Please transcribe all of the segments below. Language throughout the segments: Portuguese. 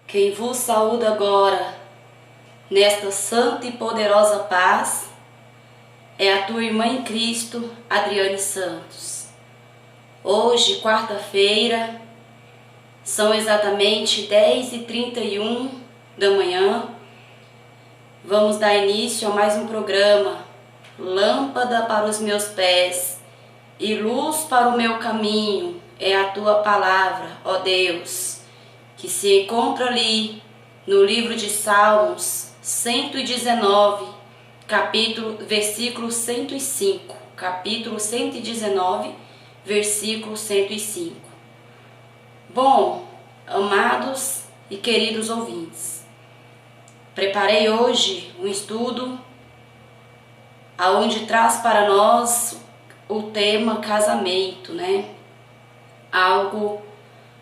Quem vos saúda agora, nesta santa e poderosa paz, é a tua irmã em Cristo, Adriane Santos. Hoje, quarta-feira, são exatamente 10h31 da manhã. Vamos dar início a mais um programa, Lâmpada para os meus pés e luz para o meu caminho, é a tua palavra, ó Deus, que se encontra ali no livro de Salmos 119, versículo 105. Capítulo 119, versículo 105. Bom, amados e queridos ouvintes, preparei hoje um estudo aonde traz para nós o tema casamento, né? Algo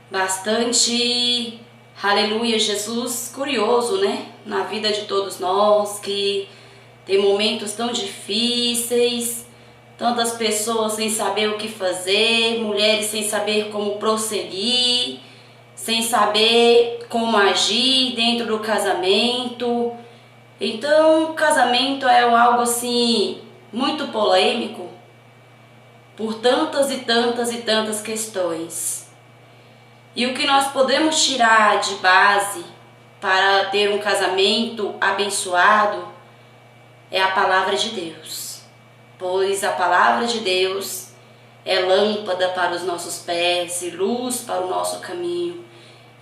bastante, aleluia, Jesus, curioso, né? Na vida de todos nós, que tem momentos tão difíceis, tantas pessoas sem saber o que fazer, mulheres sem saber como prosseguir, sem saber como agir dentro do casamento. Então, casamento é algo assim muito polêmico por tantas e tantas e tantas questões. E o que nós podemos tirar de base para ter um casamento abençoado é a palavra de Deus. Pois a palavra de Deus é lâmpada para os nossos pés e luz para o nosso caminho,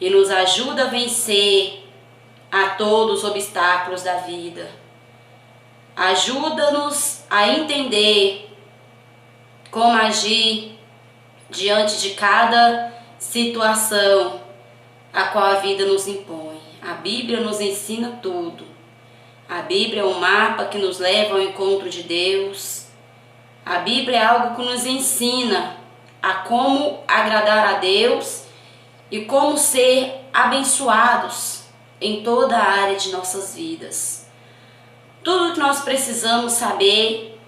e nos ajuda a vencer a todos os obstáculos da vida. Ajuda-nos a entender como agir diante de cada situação a qual a vida nos impõe. A Bíblia nos ensina tudo. A Bíblia é um mapa que nos leva ao encontro de Deus. A Bíblia é algo que nos ensina a como agradar a Deus e como ser abençoados em toda a área de nossas vidas. Tudo que nós precisamos saber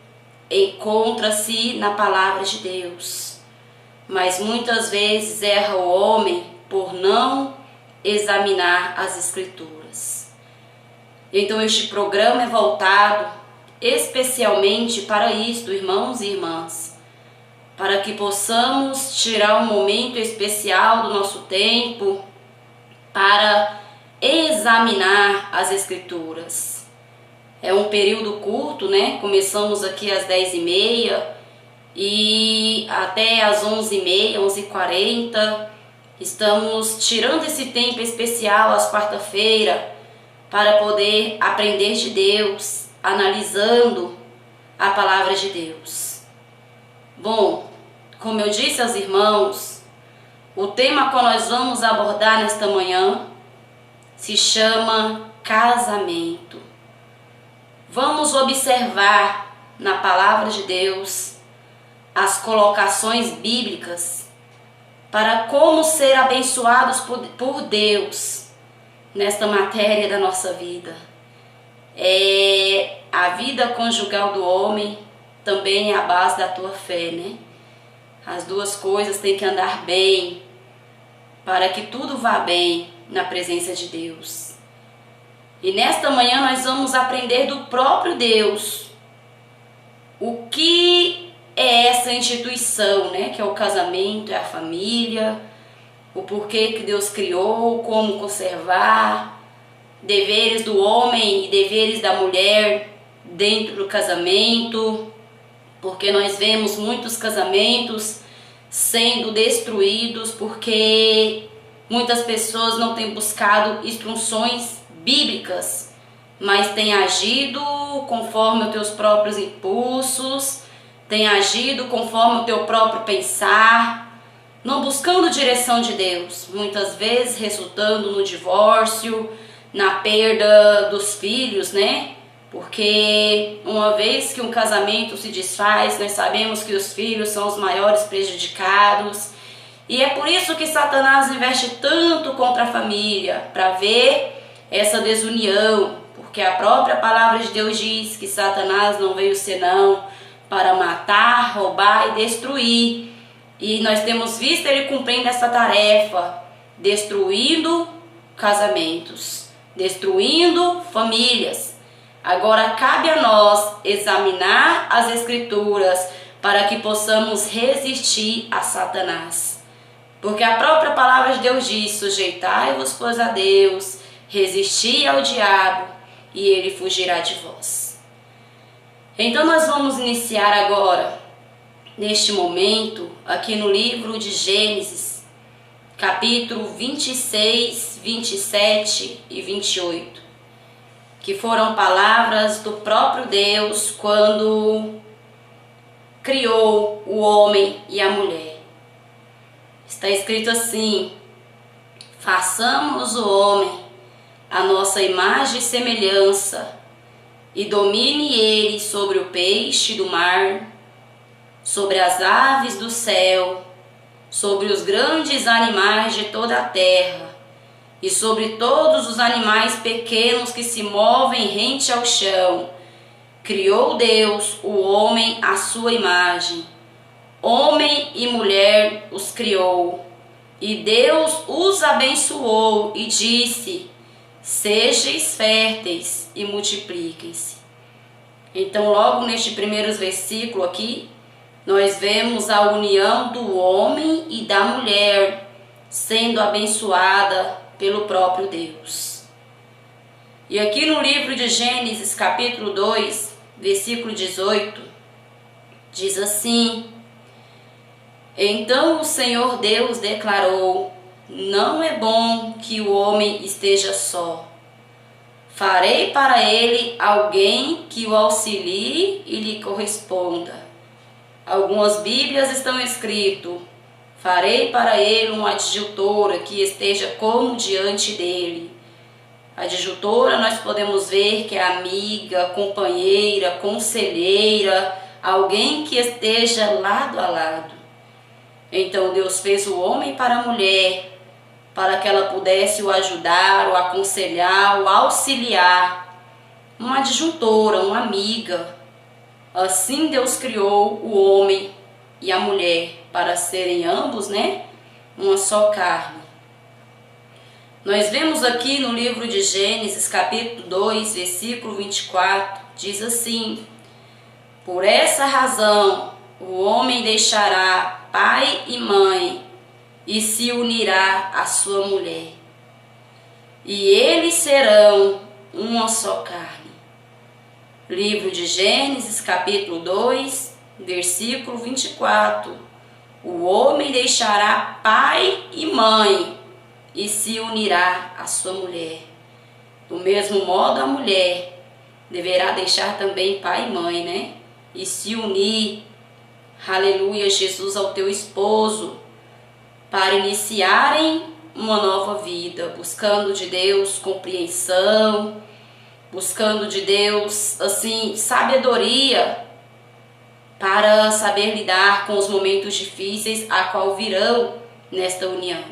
encontra-se na palavra de Deus. Mas muitas vezes erra o homem por não examinar as Escrituras. Então este programa é voltado especialmente para isto, irmãos e irmãs, para que possamos tirar um momento especial do nosso tempo para examinar as Escrituras. É um período curto, né? Começamos aqui às 10h30 e até às 11h30, 11h40, estamos tirando esse tempo especial às quarta-feiras para poder aprender de Deus, analisando a palavra de Deus. Bom, como eu disse aos irmãos, o tema que nós vamos abordar nesta manhã se chama casamento. Vamos observar na palavra de Deus as colocações bíblicas para como ser abençoados por Deus nesta matéria da nossa vida. A vida conjugal do homem também é a base da tua fé, né? As duas coisas têm que andar bem para que tudo vá bem na presença de Deus. E nesta manhã nós vamos aprender do próprio Deus o que é essa instituição, né? Que é o casamento, é a família, o porquê que Deus criou, como conservar, deveres do homem e deveres da mulher dentro do casamento, porque nós vemos muitos casamentos sendo destruídos porque muitas pessoas não têm buscado instruções bíblicas, mas têm agido conforme os teus próprios impulsos, têm agido conforme o teu próprio pensar, não buscando direção de Deus, muitas vezes resultando no divórcio, na perda dos filhos, né? Porque uma vez que um casamento se desfaz, nós sabemos que os filhos são os maiores prejudicados. E é por isso que Satanás investe tanto contra a família, para ver essa desunião. Porque a própria palavra de Deus diz que Satanás não veio senão para matar, roubar e destruir. E nós temos visto ele cumprindo essa tarefa, destruindo casamentos, destruindo famílias. Agora cabe a nós examinar as Escrituras para que possamos resistir a Satanás. Porque a própria palavra de Deus diz: sujeitai-vos, pois, a Deus, resisti ao diabo e ele fugirá de vós. Então nós vamos iniciar agora, neste momento, aqui no livro de Gênesis, capítulo 26, 27 e 28, que foram palavras do próprio Deus quando criou o homem e a mulher. Está escrito assim: façamos o homem a nossa imagem e semelhança, e domine ele sobre o peixe do mar, sobre as aves do céu, sobre os grandes animais de toda a terra, e sobre todos os animais pequenos que se movem rente ao chão. Criou Deus o homem à sua imagem, homem e mulher os criou, e Deus os abençoou e disse: sejais férteis e multipliquem-se. Então, logo neste primeiro versículo aqui, nós vemos a união do homem e da mulher sendo abençoada pelo próprio Deus. E aqui no livro de Gênesis, capítulo 2, versículo 18, diz assim: então o Senhor Deus declarou: não é bom que o homem esteja só. Farei para ele alguém que o auxilie e lhe corresponda. Algumas Bíblias estão escrito: farei para ele uma adjutora que esteja como diante dele. Adjutora nós podemos ver que é amiga, companheira, conselheira, alguém que esteja lado a lado. Então Deus fez o homem para a mulher, para que ela pudesse o ajudar, o aconselhar, o auxiliar, uma adjutora, uma amiga. Assim Deus criou o homem e a mulher para serem ambos, uma só carne. Nós vemos aqui no livro de Gênesis, capítulo 2, versículo 24, diz assim: por essa razão o homem deixará pai e mãe e se unirá à sua mulher, e eles serão uma só carne. Livro de Gênesis, capítulo 2, versículo 24. O homem deixará pai e mãe e se unirá à sua mulher. Do mesmo modo, a mulher deverá deixar também pai e mãe, e se unir, aleluia, Jesus, ao teu esposo, para iniciarem uma nova vida, buscando de Deus compreensão, buscando de Deus, sabedoria para saber lidar com os momentos difíceis a qual virão nesta união.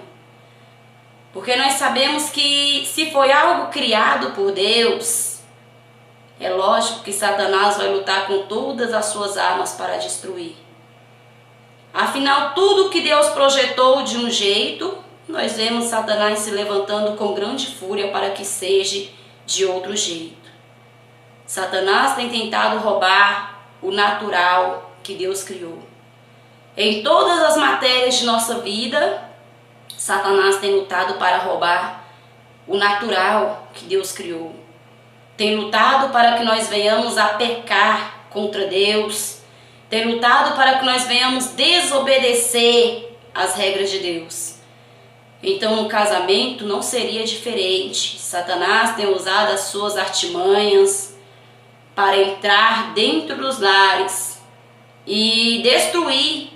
Porque nós sabemos que se foi algo criado por Deus, é lógico que Satanás vai lutar com todas as suas armas para destruir. Afinal, tudo que Deus projetou de um jeito, nós vemos Satanás se levantando com grande fúria para que seja de outro jeito. Satanás tem tentado roubar o natural que Deus criou. Em todas as matérias de nossa vida, Satanás tem lutado para roubar o natural que Deus criou. Tem lutado para que nós venhamos a pecar contra Deus. Tem lutado para que nós venhamos desobedecer às regras de Deus. Então, no casamento não seria diferente. Satanás tem usado as suas artimanhas para entrar dentro dos lares e destruir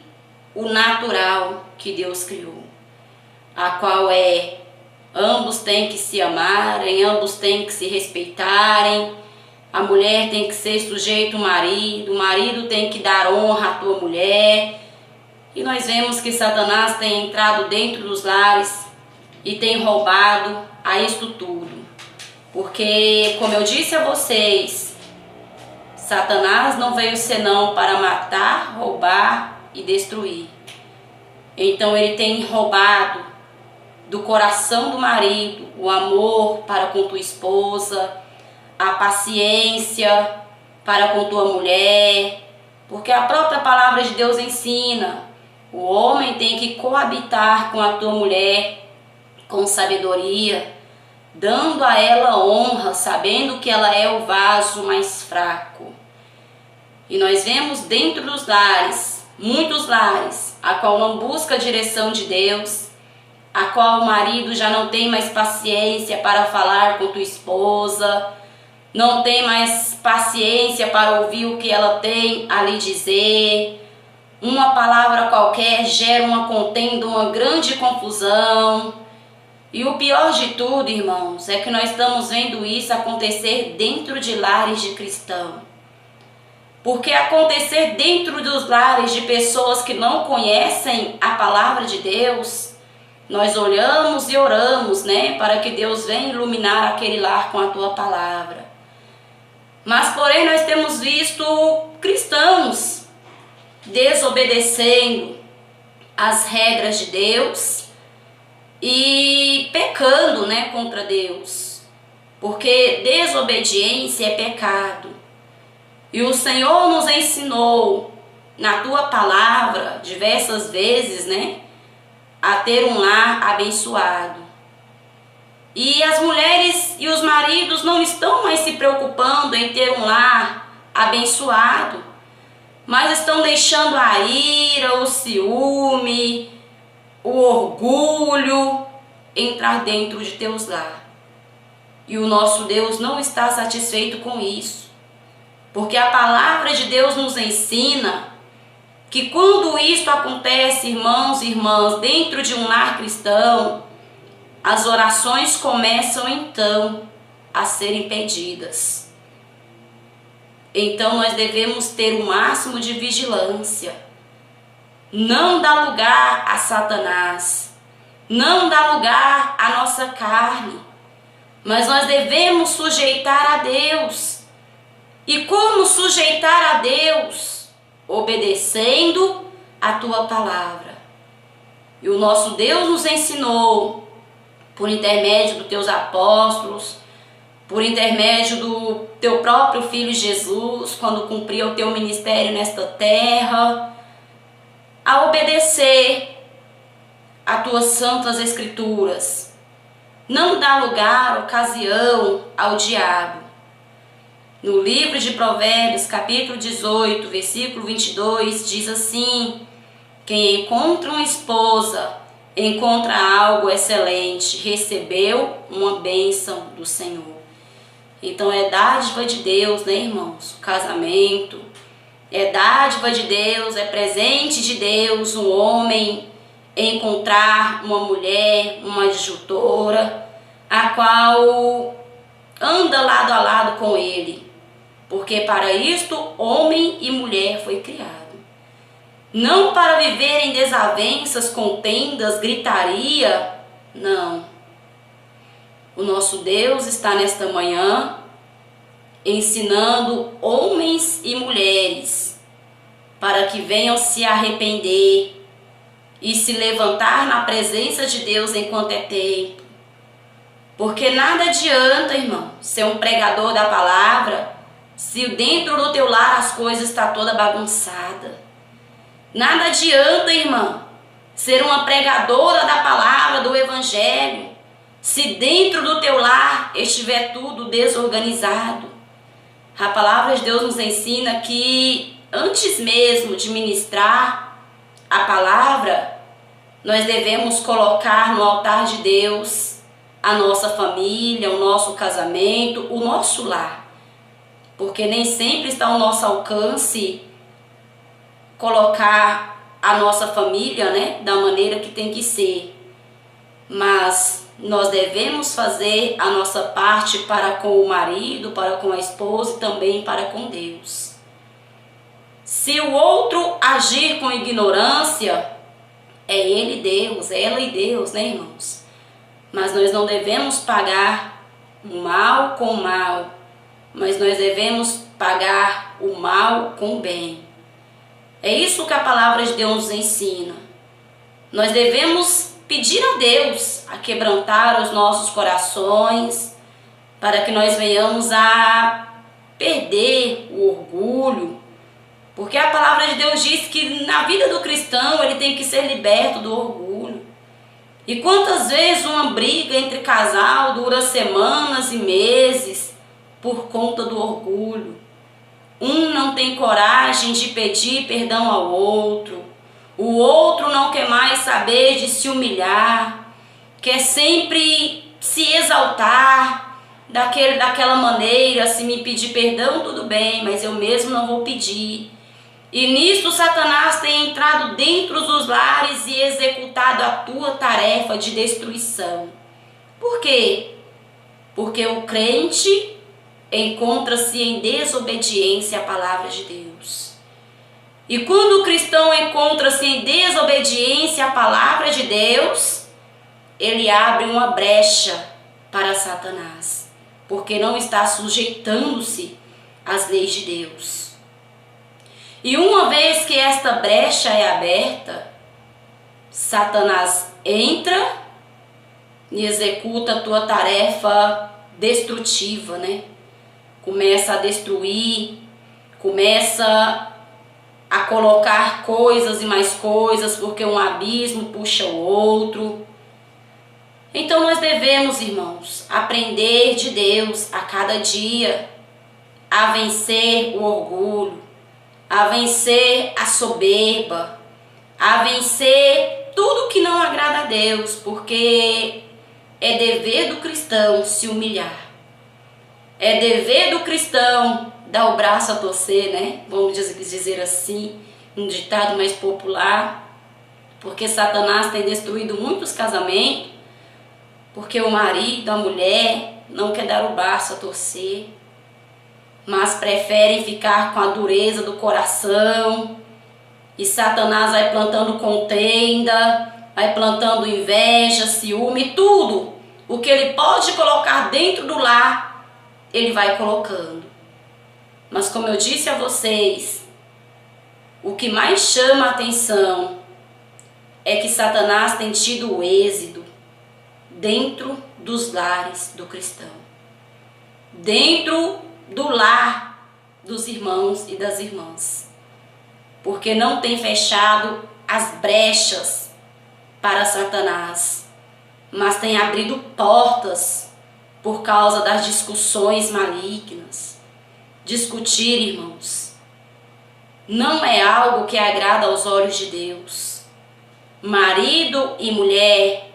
o natural que Deus criou, a qual ambos têm que se amarem, ambos têm que se respeitarem. A mulher tem que ser sujeita ao marido, o marido tem que dar honra à tua mulher. E nós vemos que Satanás tem entrado dentro dos lares e tem roubado a isto tudo. Porque, como eu disse a vocês, Satanás não veio senão para matar, roubar e destruir. Então ele tem roubado do coração do marido, o amor para com tua esposa, a paciência para com tua mulher, porque a própria palavra de Deus ensina, o homem tem que coabitar com a tua mulher com sabedoria, dando a ela honra, sabendo que ela é o vaso mais fraco. E nós vemos dentro dos lares, muitos lares, a qual não busca a direção de Deus, a qual o marido já não tem mais paciência para falar com tua esposa, não tem mais paciência para ouvir o que ela tem a lhe dizer. Uma palavra qualquer gera uma contenda, uma grande confusão. E o pior de tudo, irmãos, é que nós estamos vendo isso acontecer dentro de lares de cristãos. Porque acontecer dentro dos lares de pessoas que não conhecem a palavra de Deus, nós olhamos e oramos, né, para que Deus venha iluminar aquele lar com a tua palavra. Mas, porém, nós temos visto cristãos desobedecendo as regras de Deus e pecando, né, contra Deus. Porque desobediência é pecado. E o Senhor nos ensinou na tua palavra diversas vezes, né, a ter um lar abençoado. E as mulheres e os maridos não estão mais se preocupando em ter um lar abençoado, mas estão deixando a ira, o ciúme, o orgulho entrar dentro de teus lares. E o nosso Deus não está satisfeito com isso, porque a palavra de Deus nos ensina que quando isto acontece, irmãos e irmãs, dentro de um lar cristão, as orações começam então a serem pedidas. Então nós devemos ter o máximo de vigilância. Não dar lugar a Satanás. Não dar lugar à nossa carne. Mas nós devemos sujeitar a Deus. E como sujeitar a Deus? Obedecendo a tua palavra. E o nosso Deus nos ensinou, por intermédio dos teus apóstolos, por intermédio do teu próprio Filho Jesus, quando cumpria o teu ministério nesta terra, a obedecer a tuas santas escrituras. Não dá lugar, ocasião ao diabo. No livro de Provérbios, capítulo 18, versículo 22, diz assim: quem encontra uma esposa encontra algo excelente, recebeu uma bênção do Senhor. Então é dádiva de Deus, né, irmãos? O casamento é dádiva de Deus, é presente de Deus um homem encontrar uma mulher, uma adjutora, a qual anda lado a lado com ele. Porque para isto homem e mulher foi criado. Não para viver em desavenças, contendas, gritaria, não. O nosso Deus está nesta manhã ensinando homens e mulheres para que venham se arrepender e se levantar na presença de Deus enquanto é tempo. Porque nada adianta, irmão, ser um pregador da palavra se dentro do teu lar as coisas estão toda bagunçada. Nada adianta, irmã, ser uma pregadora da palavra, do evangelho, se dentro do teu lar estiver tudo desorganizado. A palavra de Deus nos ensina que antes mesmo de ministrar a palavra, nós devemos colocar no altar de Deus a nossa família, o nosso casamento, o nosso lar. Porque nem sempre está ao nosso alcance colocar a nossa família, né, da maneira que tem que ser. Mas nós devemos fazer a nossa parte para com o marido, para com a esposa e também para com Deus. Se o outro agir com ignorância, é ele Deus, é ela e Deus, né, irmãos? Mas nós não devemos pagar o mal com o mal, mas nós devemos pagar o mal com o bem. É isso que a palavra de Deus nos ensina. Nós devemos pedir a Deus a quebrantar os nossos corações, para que nós venhamos a perder o orgulho, porque a palavra de Deus diz que na vida do cristão ele tem que ser liberto do orgulho. E quantas vezes uma briga entre casal dura semanas e meses por conta do orgulho? Um não tem coragem de pedir perdão ao outro, o outro não quer mais saber de se humilhar, quer sempre se exaltar daquela maneira. Se me pedir perdão, tudo bem, mas eu mesmo não vou pedir. E nisso Satanás tem entrado dentro dos lares e executado a tua tarefa de destruição. Por quê? Porque o crente encontra-se em desobediência à palavra de Deus. E quando o cristão encontra-se em desobediência à palavra de Deus, ele abre uma brecha para Satanás, porque não está sujeitando-se às leis de Deus. E uma vez que esta brecha é aberta, Satanás entra e executa a tua tarefa destrutiva, né? Começa a destruir, começa a colocar coisas e mais coisas, porque um abismo puxa o outro. Então nós devemos, irmãos, aprender de Deus a cada dia a vencer o orgulho, a vencer a soberba, a vencer tudo que não agrada a Deus, porque é dever do cristão se humilhar. É dever do cristão dar o braço a torcer, né? Vamos dizer assim, um ditado mais popular, porque Satanás tem destruído muitos casamentos, porque o marido, a mulher, não quer dar o braço a torcer, mas preferem ficar com a dureza do coração. E Satanás vai plantando contenda, vai plantando inveja, ciúme, tudo o que ele pode colocar dentro do lar, ele vai colocando. Mas como eu disse a vocês, o que mais chama a atenção é que Satanás tem tido o êxito dentro dos lares do cristão, dentro do lar dos irmãos e das irmãs, porque não tem fechado as brechas para Satanás, mas tem abrido portas por causa das discussões malignas. Discutir, irmãos, não é algo que agrada aos olhos de Deus. Marido e mulher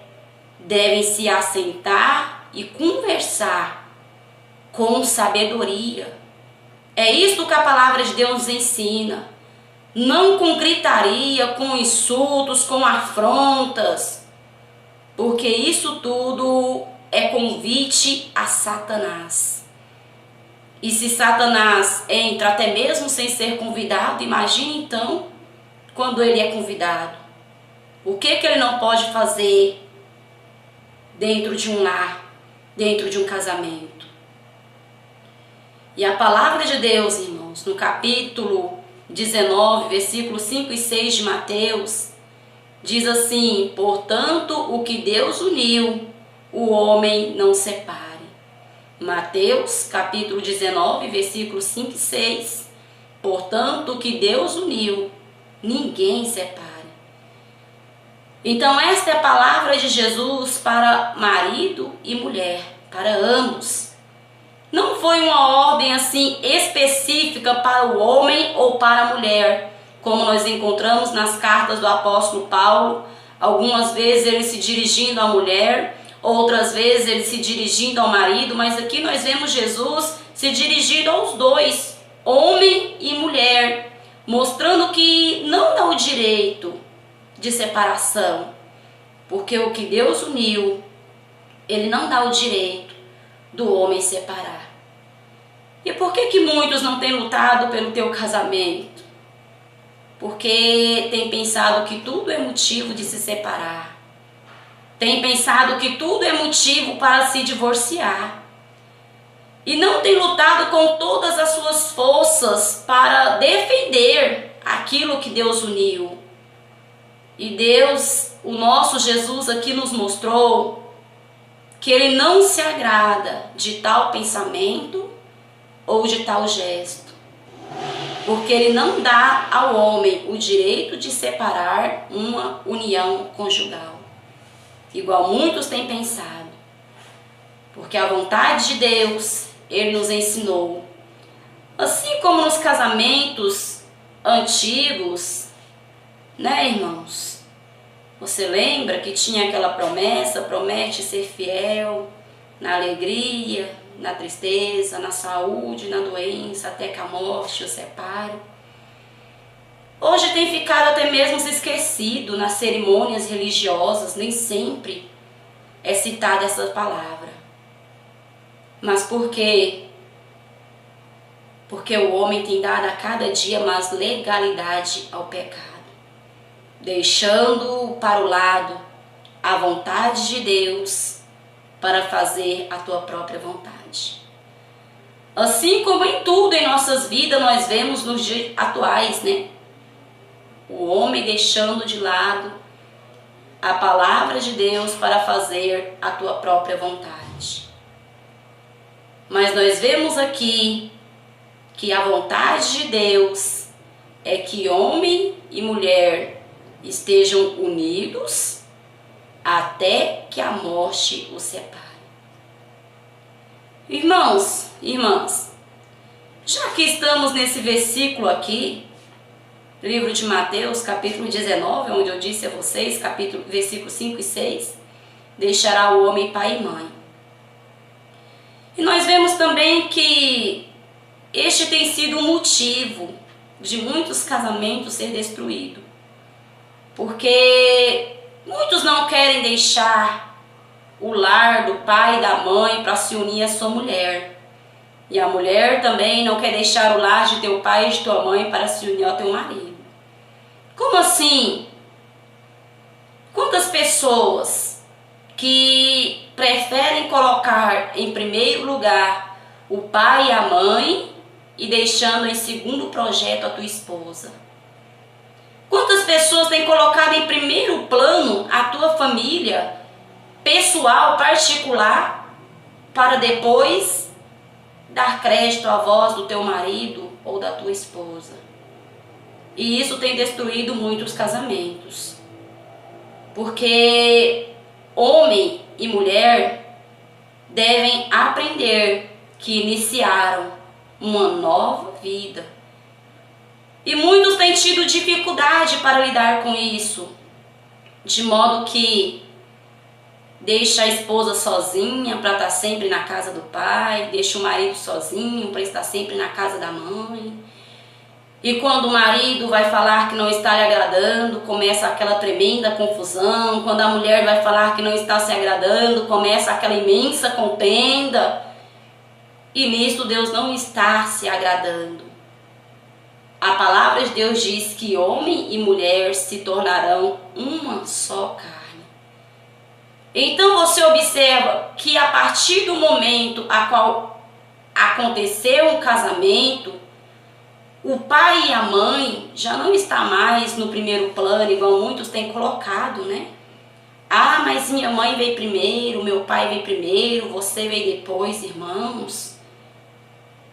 devem se assentar e conversar com sabedoria. É isso que a palavra de Deus nos ensina. Não com gritaria, com insultos, com afrontas, porque isso tudo é convite a Satanás. E se Satanás entra até mesmo sem ser convidado, imagine então quando ele é convidado. O que ele não pode fazer dentro de um lar, dentro de um casamento? E a palavra de Deus, irmãos, no capítulo 19, versículos 5 e 6 de Mateus, diz assim: portanto, o que Deus uniu, o homem não separe. Mateus, capítulo 19, versículos 5 e 6. Portanto, o que Deus uniu, ninguém separe. Então, esta é a palavra de Jesus para marido e mulher, para ambos. Não foi uma ordem assim específica para o homem ou para a mulher, como nós encontramos nas cartas do apóstolo Paulo, algumas vezes ele se dirigindo à mulher, outras vezes ele se dirigindo ao marido, mas aqui nós vemos Jesus se dirigindo aos dois, homem e mulher, mostrando que não dá o direito de separação, porque o que Deus uniu, ele não dá o direito do homem separar. E por que muitos não têm lutado pelo teu casamento? Porque tem pensado que tudo é motivo de se separar. Tem pensado que tudo é motivo para se divorciar. E não tem lutado com todas as suas forças para defender aquilo que Deus uniu. E Deus, o nosso Jesus aqui nos mostrou que Ele não se agrada de tal pensamento ou de tal gesto, porque Ele não dá ao homem o direito de separar uma união conjugal, igual muitos têm pensado, porque a vontade de Deus, Ele nos ensinou, assim como nos casamentos antigos, né, irmãos? Você lembra que tinha aquela promessa, promete ser fiel na alegria, na tristeza, na saúde, na doença, até que a morte o separe. Hoje tem ficado até mesmo esquecido nas cerimônias religiosas, nem sempre é citada essa palavra. Mas por quê? Porque o homem tem dado a cada dia mais legalidade ao pecado, deixando para o lado a vontade de Deus para fazer a tua própria vontade. Assim como em tudo em nossas vidas nós vemos nos dias atuais, né? O homem deixando de lado a palavra de Deus para fazer a tua própria vontade. Mas nós vemos aqui que a vontade de Deus é que homem e mulher estejam unidos até que a morte os separe. Irmãos, irmãs, já que estamos nesse versículo aqui, livro de Mateus, capítulo 19, onde eu disse a vocês, versículos 5 e 6, deixará o homem pai e mãe. E nós vemos também que este tem sido o motivo de muitos casamentos ser destruídos. Porque muitos não querem deixar o lar do pai e da mãe para se unir à sua mulher. E a mulher também não quer deixar o lar de teu pai e de tua mãe para se unir ao teu marido. Como assim? Quantas pessoas que preferem colocar em primeiro lugar o pai e a mãe e deixando em segundo projeto a tua esposa? Quantas pessoas têm colocado em primeiro plano a tua família pessoal, particular, para depois dar crédito à voz do teu marido ou da tua esposa? E isso tem destruído muitos casamentos. Porque homem e mulher devem aprender que iniciaram uma nova vida. E muitos têm tido dificuldade para lidar com isso, de modo que deixa a esposa sozinha para estar sempre na casa do pai, deixa o marido sozinho para estar sempre na casa da mãe. E quando o marido vai falar que não está lhe agradando, começa aquela tremenda confusão. Quando a mulher vai falar que não está se agradando, começa aquela imensa contenda. E nisso Deus não está se agradando. A palavra de Deus diz que homem e mulher se tornarão uma só carne. Então você observa que a partir do momento a qual aconteceu um casamento, o pai e a mãe já não está mais no primeiro plano, igual muitos têm colocado, né? Ah, mas minha mãe veio primeiro, meu pai veio primeiro, você veio depois, irmãos.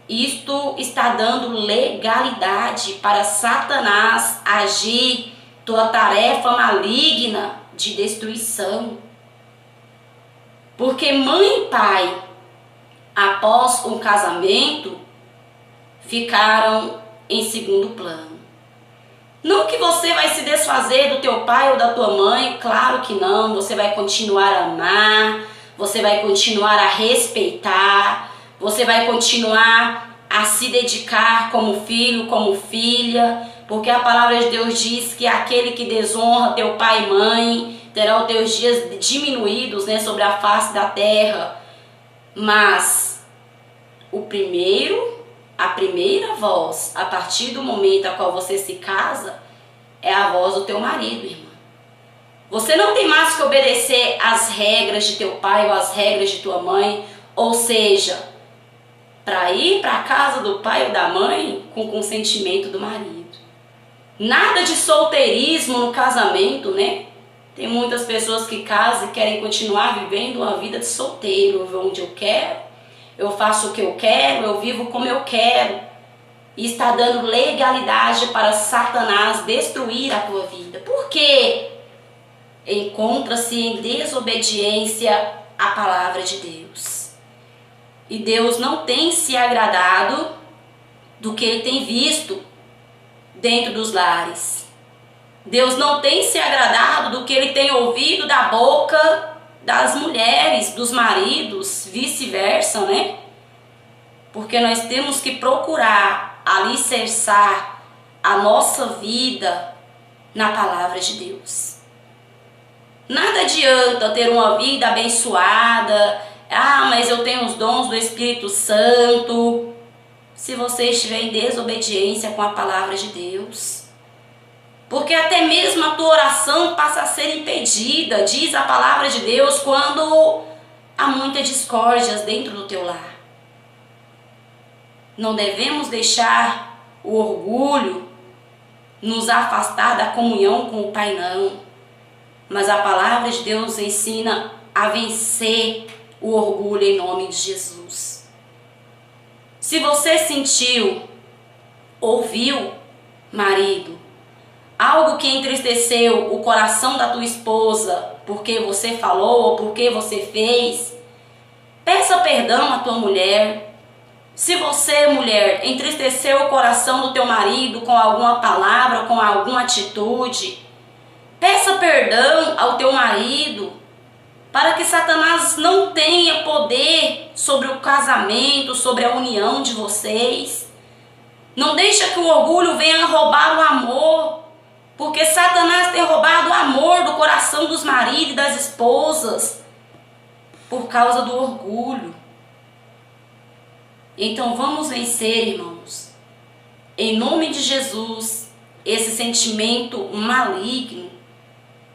Isto está dando legalidade para Satanás agir tua tarefa maligna de destruição. Porque mãe e pai, após um casamento, ficaram em segundo plano. Não que você vai se desfazer do teu pai ou da tua mãe, claro que não. Você vai continuar a amar, você vai continuar a respeitar, você vai continuar a se dedicar como filho, como filha, porque a palavra de Deus diz que aquele que desonra teu pai e mãe terá os teus dias diminuídos, né, sobre a face da terra. Mas a primeira voz, a partir do momento a qual você se casa, é a voz do teu marido, irmã. Você não tem mais que obedecer às regras de teu pai ou às regras de tua mãe, ou seja, para ir para a casa do pai ou da mãe com consentimento do marido. Nada de solteirismo no casamento, né? Tem muitas pessoas que casam e querem continuar vivendo uma vida de solteiro. Eu vou onde eu quero, eu faço o que eu quero, eu vivo como eu quero. E está dando legalidade para Satanás destruir a tua vida. Por quê? Encontra-se em desobediência à palavra de Deus. E Deus não tem se agradado do que Ele tem visto dentro dos lares. Deus não tem se agradado do que Ele tem ouvido da boca das mulheres, dos maridos, vice-versa, né? Porque nós temos que procurar alicerçar a nossa vida na palavra de Deus. Nada adianta ter uma vida abençoada, mas eu tenho os dons do Espírito Santo, se você estiver em desobediência com a palavra de Deus. Porque até mesmo a tua oração passa a ser impedida, diz a palavra de Deus, quando há muitas discórdias dentro do teu lar. Não devemos deixar o orgulho nos afastar da comunhão com o Pai, não. Mas a palavra de Deus ensina a vencer o orgulho em nome de Jesus. Se você sentiu, ouviu, marido, algo que entristeceu o coração da tua esposa, porque você falou ou porque você fez, peça perdão à tua mulher. Se você, mulher, entristeceu o coração do teu marido com alguma palavra, com alguma atitude, peça perdão ao teu marido, para que Satanás não tenha poder sobre o casamento, sobre a união de vocês. Não deixa que o orgulho venha roubar o amor, porque Satanás tem roubado o amor do coração dos maridos e das esposas, por causa do orgulho. Então vamos vencer, irmãos, em nome de Jesus, esse sentimento maligno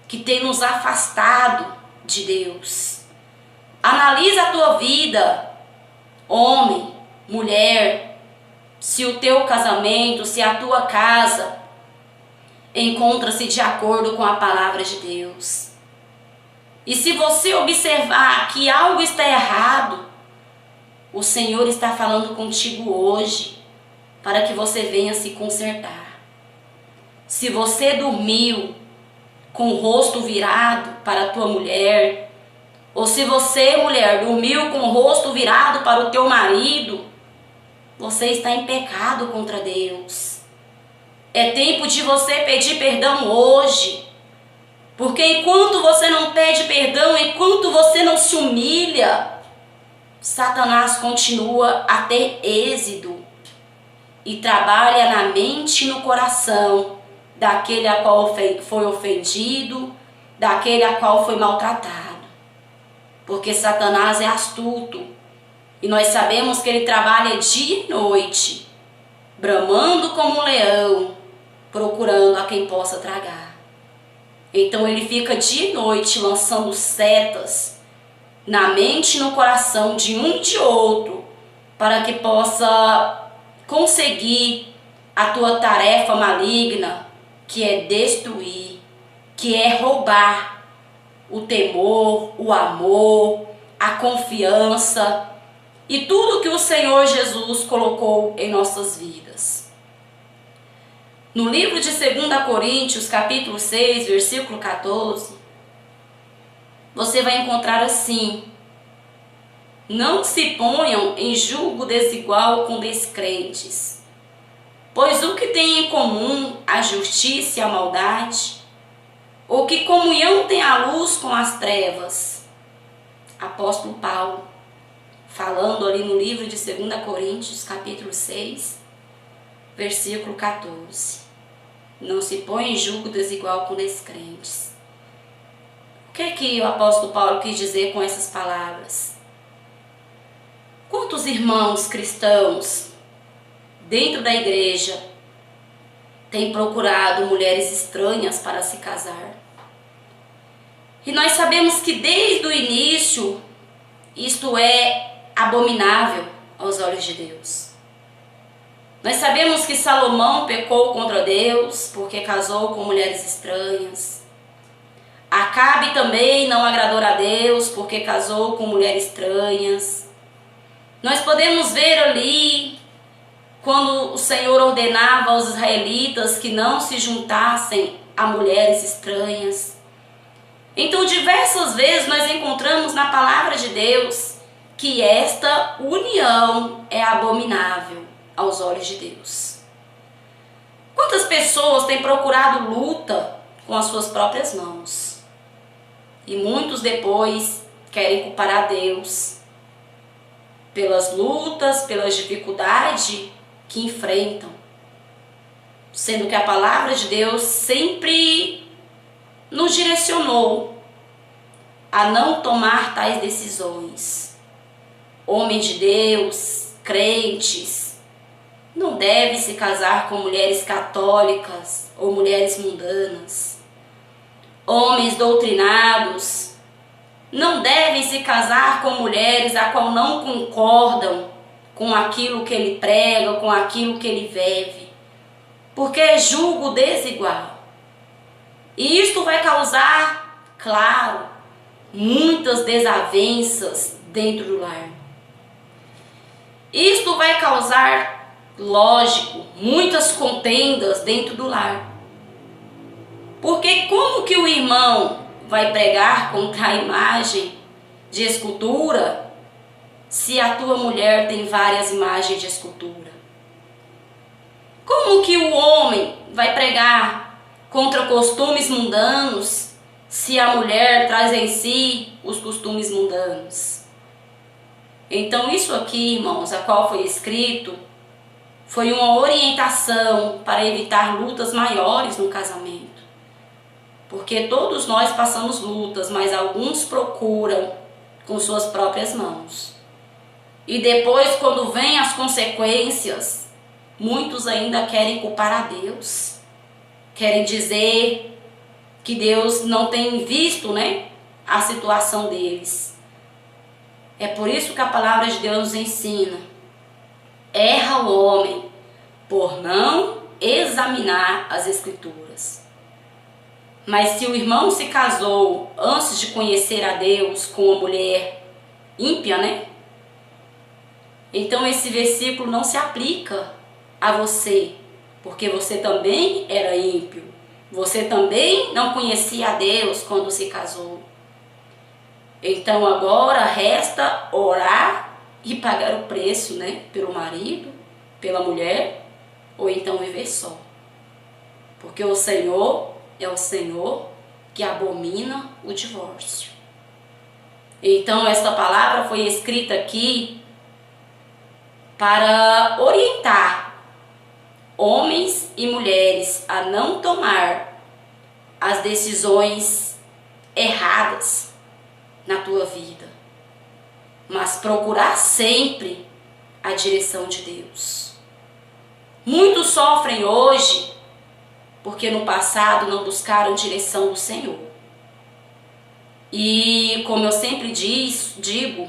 que tem nos afastado de Deus. Analisa a tua vida, homem, mulher, se o teu casamento, se a tua casa encontra-se de acordo com a palavra de Deus. E se você observar que algo está errado, o Senhor está falando contigo hoje, para que você venha se consertar. Se você dormiu com o rosto virado para a tua mulher, ou se você, mulher, dormiu com o rosto virado para o teu marido, você está em pecado contra Deus. É tempo de você pedir perdão hoje, porque enquanto você não pede perdão, enquanto você não se humilha, Satanás continua a ter êxito e trabalha na mente e no coração daquele a qual foi ofendido, daquele a qual foi maltratado. Porque Satanás é astuto e nós sabemos que ele trabalha dia e noite, bramando como um leão, procurando a quem possa tragar. Então ele fica dia e noite lançando setas na mente e no coração de um e de outro, para que possa conseguir a tua tarefa maligna, que é destruir, que é roubar o temor, o amor, a confiança e tudo que o Senhor Jesus colocou em nossas vidas. No livro de 2 Coríntios, capítulo 6, versículo 14, você vai encontrar assim: não se ponham em julgo desigual com descrentes, pois o que tem em comum a justiça e a maldade? Ou que comunhão tem a luz com as trevas? Apóstolo Paulo, falando ali no livro de 2 Coríntios, capítulo 6, versículo 14. Não se põe em julgo desigual com descrentes. O que o apóstolo Paulo quis dizer com essas palavras? Quantos irmãos cristãos dentro da igreja têm procurado mulheres estranhas para se casar? E nós sabemos que desde o início isto é abominável aos olhos de Deus. Nós sabemos que Salomão pecou contra Deus porque casou com mulheres estranhas. Acabe também não agradou a Deus porque casou com mulheres estranhas. Nós podemos ver ali quando o Senhor ordenava aos israelitas que não se juntassem a mulheres estranhas. Então, diversas vezes nós encontramos na palavra de Deus que esta união é abominável aos olhos de Deus. Quantas pessoas têm procurado luta com as suas próprias mãos? E muitos depois querem culpar a Deus pelas lutas, pelas dificuldades que enfrentam. Sendo que a palavra de Deus sempre nos direcionou a não tomar tais decisões. Homens de Deus, crentes, não devem se casar com mulheres católicas ou mulheres mundanas. Homens doutrinados não devem se casar com mulheres a qual não concordam com aquilo que ele prega, com aquilo que ele vive, porque é julgo desigual. E isto vai causar, claro, muitas desavenças dentro do lar. Isto vai causar, lógico, muitas contendas dentro do lar. Porque como que o irmão vai pregar contra a imagem de escultura se a tua mulher tem várias imagens de escultura? Como que o homem vai pregar contra costumes mundanos se a mulher traz em si os costumes mundanos? Então isso aqui, irmãos, a qual foi escrito, foi uma orientação para evitar lutas maiores no casamento. Porque todos nós passamos lutas, mas alguns procuram com suas próprias mãos. E depois, quando vêm as consequências, muitos ainda querem culpar a Deus. Querem dizer que Deus não tem visto, a situação deles. É por isso que a palavra de Deus nos ensina. Erra o homem por não examinar as Escrituras. Mas se o irmão se casou antes de conhecer a Deus com uma mulher ímpia, então esse versículo não se aplica a você, porque você também era ímpio. Você também não conhecia a Deus quando se casou. Então agora resta orar e pagar o preço, pelo marido, pela mulher, ou então viver só. Porque o Senhor é o Senhor que abomina o divórcio. Então esta palavra foi escrita aqui para orientar homens e mulheres a não tomar as decisões erradas na tua vida, mas procurar sempre a direção de Deus. Muitos sofrem hoje porque no passado não buscaram direção do Senhor. E como eu sempre digo,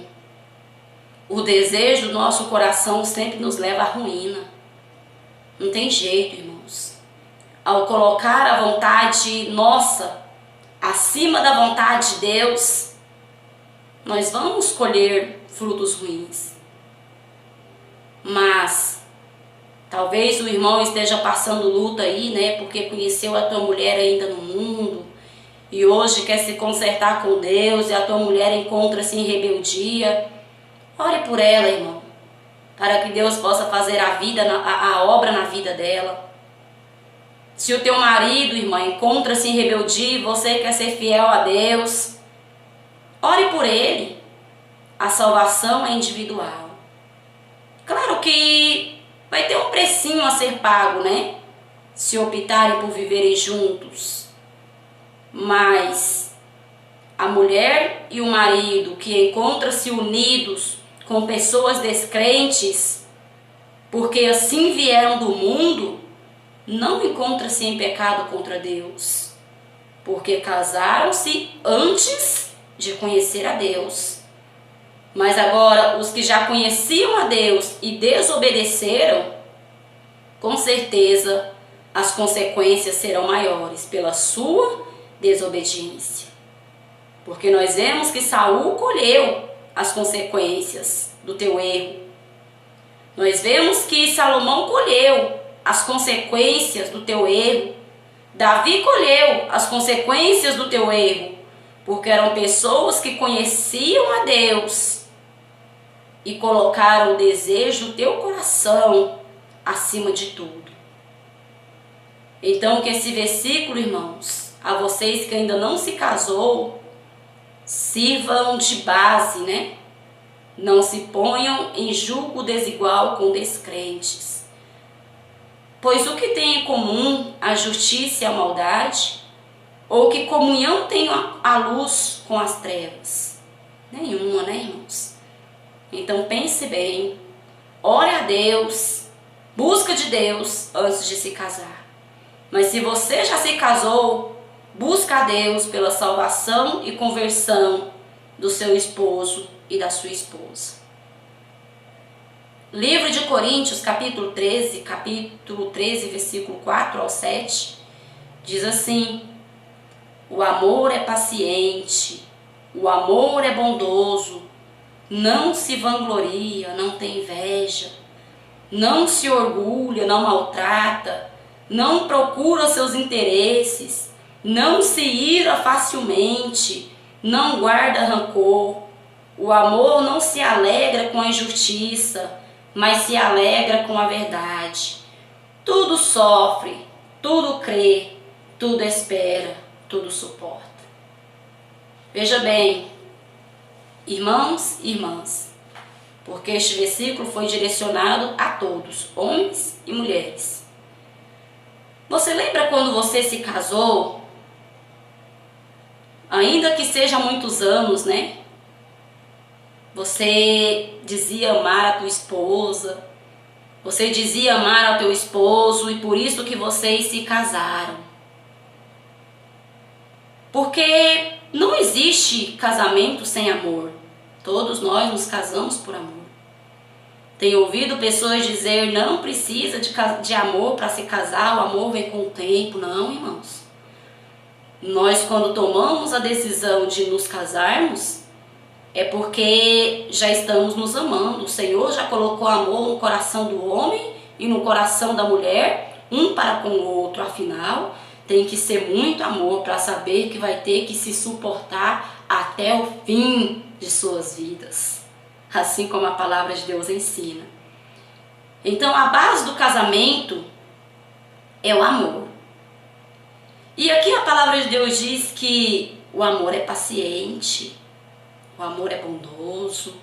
o desejo do nosso coração sempre nos leva à ruína. Não tem jeito, irmãos. Ao colocar a vontade nossa acima da vontade de Deus, nós vamos colher frutos ruins. Mas talvez o irmão esteja passando luta aí, porque conheceu a tua mulher ainda no mundo e hoje quer se consertar com Deus e a tua mulher encontra-se em rebeldia. Ore por ela, irmão, para que Deus possa fazer a obra na vida dela. Se o teu marido, irmã, encontra-se em rebeldia e você quer ser fiel a Deus, ore por ele. A salvação é individual. Claro que vai ter um precinho a ser pago, se optarem por viverem juntos. Mas a mulher e o marido que encontram-se unidos com pessoas descrentes, porque assim vieram do mundo, não encontram-se em pecado contra Deus, porque casaram-se antes de conhecer a Deus. Mas agora, os que já conheciam a Deus e desobedeceram, com certeza as consequências serão maiores pela sua desobediência. Porque nós vemos que Saul colheu as consequências do teu erro. Nós vemos que Salomão colheu as consequências do teu erro. Davi colheu as consequências do teu erro, porque eram pessoas que conheciam a Deus e colocaram o desejo do teu coração acima de tudo. Então que esse versículo, irmãos, a vocês que ainda não se casou, sirvam de base, né? Não se ponham em julgo desigual com descrentes. Pois o que tem em comum a justiça e a maldade? Ou que comunhão tem a luz com as trevas? Nenhuma, né, irmãos? Então pense bem, ore a Deus, busca de Deus antes de se casar. Mas se você já se casou, busca a Deus pela salvação e conversão do seu esposo e da sua esposa. Livro de Coríntios, capítulo 13, versículo 4 ao 7, diz assim: o amor é paciente, o amor é bondoso, não se vangloria, não tem inveja, não se orgulha, não maltrata, não procura seus interesses, não se ira facilmente, não guarda rancor. O amor não se alegra com a injustiça, mas se alegra com a verdade. Tudo sofre, tudo crê, tudo espera, tudo suporta. Veja bem, irmãos e irmãs, porque este versículo foi direcionado a todos, homens e mulheres. Você lembra quando você se casou? Ainda que seja há muitos anos, né? Você dizia amar a tua esposa, você dizia amar ao teu esposo e por isso que vocês se casaram. Porque não existe casamento sem amor. Todos nós nos casamos por amor. Tenho ouvido pessoas dizer, não precisa de amor para se casar, o amor vem com o tempo. Não, irmãos. Nós, quando tomamos a decisão de nos casarmos, é porque já estamos nos amando. O Senhor já colocou amor no coração do homem e no coração da mulher, um para com o outro. Afinal, tem que ser muito amor para saber que vai ter que se suportar até o fim de suas vidas. Assim como a palavra de Deus ensina. Então, a base do casamento é o amor. E aqui a palavra de Deus diz que o amor é paciente, o amor é bondoso,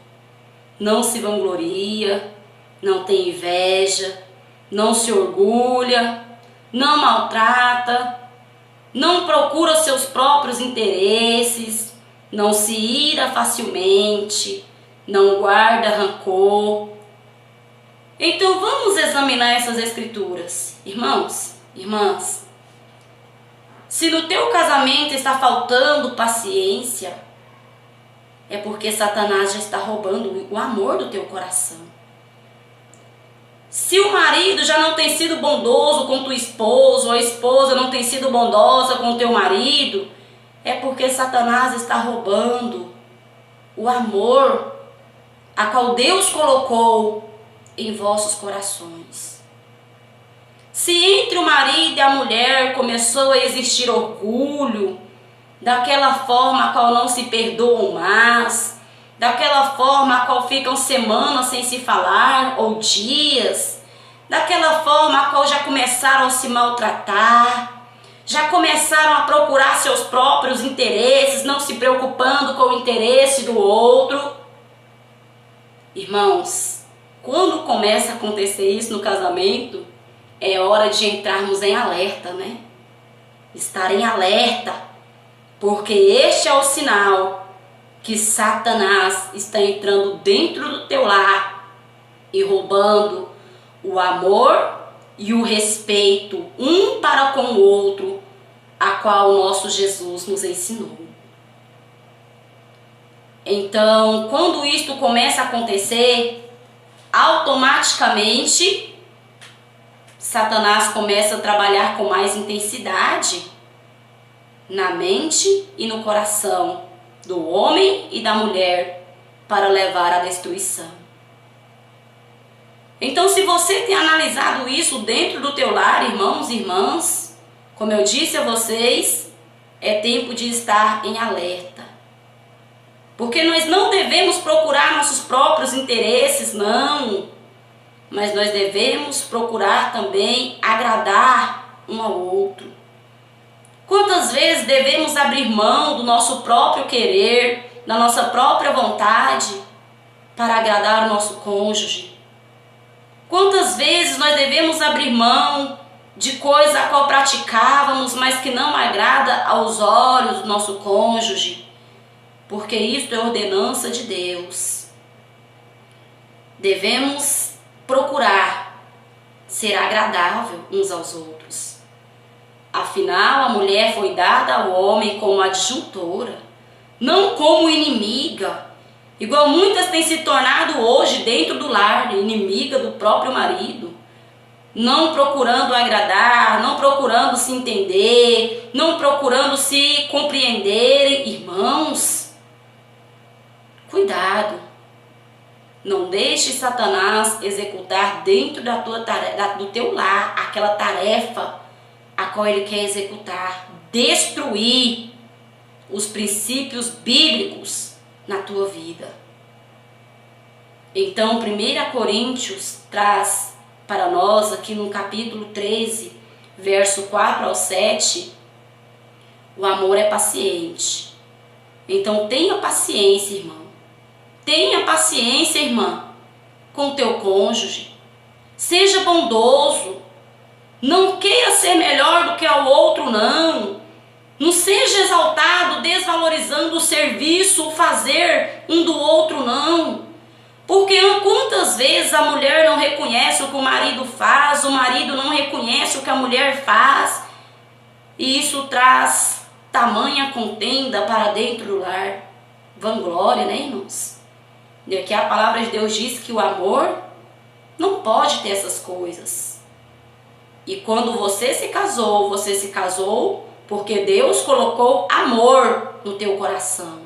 não se vangloria, não tem inveja, não se orgulha, não maltrata, não procura seus próprios interesses, não se ira facilmente, não guarda rancor. Então vamos examinar essas escrituras. Irmãos, irmãs, se no teu casamento está faltando paciência, é porque Satanás já está roubando o amor do teu coração. Se o marido já não tem sido bondoso com tua esposa, ou a esposa não tem sido bondosa com teu marido, é porque Satanás está roubando o amor a qual Deus colocou em vossos corações. Se entre o marido e a mulher começou a existir orgulho, daquela forma a qual não se perdoam mais, daquela forma a qual ficam semanas sem se falar, ou dias, daquela forma a qual já começaram a se maltratar, já começaram a procurar seus próprios interesses, não se preocupando com o interesse do outro. Irmãos, quando começa a acontecer isso no casamento, é hora de entrarmos em alerta, né? Estar em alerta, porque este é o sinal que Satanás está entrando dentro do teu lar e roubando o amor e o respeito um para com o outro, a qual o nosso Jesus nos ensinou. Então, quando isto começa a acontecer, automaticamente Satanás começa a trabalhar com mais intensidade na mente e no coração do homem e da mulher para levar à destruição. Então, se você tem analisado isso dentro do teu lar, irmãos e irmãs, como eu disse a vocês, é tempo de estar em alerta. Porque nós não devemos procurar nossos próprios interesses, não. Mas nós devemos procurar também agradar um ao outro. Quantas vezes devemos abrir mão do nosso próprio querer, da nossa própria vontade, para agradar o nosso cônjuge? Quantas vezes nós devemos abrir mão de coisa a qual praticávamos, mas que não agrada aos olhos do nosso cônjuge? Porque isto é ordenança de Deus. Devemos procurar ser agradável uns aos outros. Afinal, a mulher foi dada ao homem como adjutora, não como inimiga, igual muitas têm se tornado hoje dentro do lar, inimiga do próprio marido, não procurando agradar, não procurando se entender, não procurando se compreender. Irmãos, cuidado, não deixe Satanás executar dentro do teu lar aquela tarefa a qual ele quer executar, destruir os princípios bíblicos na tua vida. Então, 1 Coríntios traz para nós aqui no capítulo 13, verso 4 ao 7, o amor é paciente. Então, tenha paciência, irmão. Tenha paciência, irmã, com o teu cônjuge. Seja bondoso. Não queira ser melhor do que o outro, não. Não seja exaltado, desvalorizando o serviço, o fazer um do outro, não. Porque quantas vezes a mulher não reconhece o que o marido faz, o marido não reconhece o que a mulher faz, e isso traz tamanha contenda para dentro do lar. Vanglória, né, irmãos? E aqui a palavra de Deus diz que o amor não pode ter essas coisas. E quando você se casou porque Deus colocou amor no teu coração.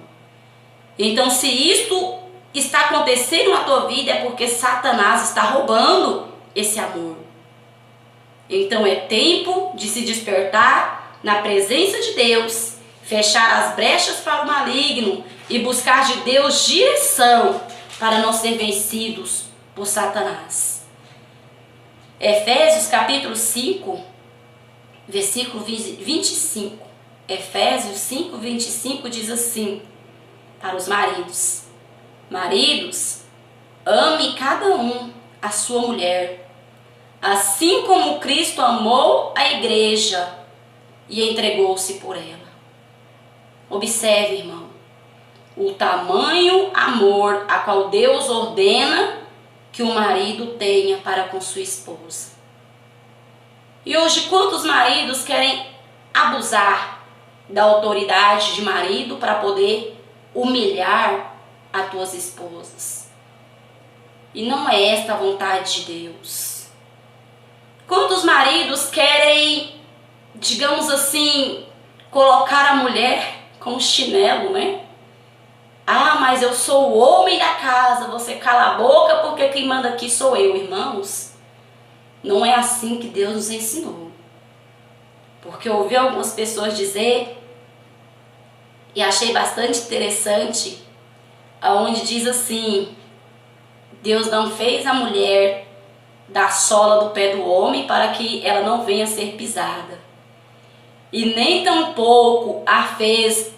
Então, se isto está acontecendo na tua vida, é porque Satanás está roubando esse amor. Então, é tempo de se despertar na presença de Deus, fechar as brechas para o maligno e buscar de Deus direção para não ser vencidos por Satanás. Efésios capítulo 5, versículo 25. Efésios 5, 25 diz assim para os maridos: maridos, ame cada um a sua mulher, assim como Cristo amou a igreja e entregou-se por ela. Observe, irmão, o tamanho amor a qual Deus ordena que o marido tenha para com sua esposa. E hoje, quantos maridos querem abusar da autoridade de marido para poder humilhar as tuas esposas? E não é esta a vontade de Deus. Quantos maridos querem, digamos assim, colocar a mulher com chinelo, né? Ah, mas eu sou o homem da casa, você cala a boca porque quem manda aqui sou eu. Irmãos, não é assim que Deus nos ensinou. Porque eu ouvi algumas pessoas dizer, e achei bastante interessante, aonde diz assim: Deus não fez a mulher da sola do pé do homem para que ela não venha a ser pisada. E nem tampouco a fez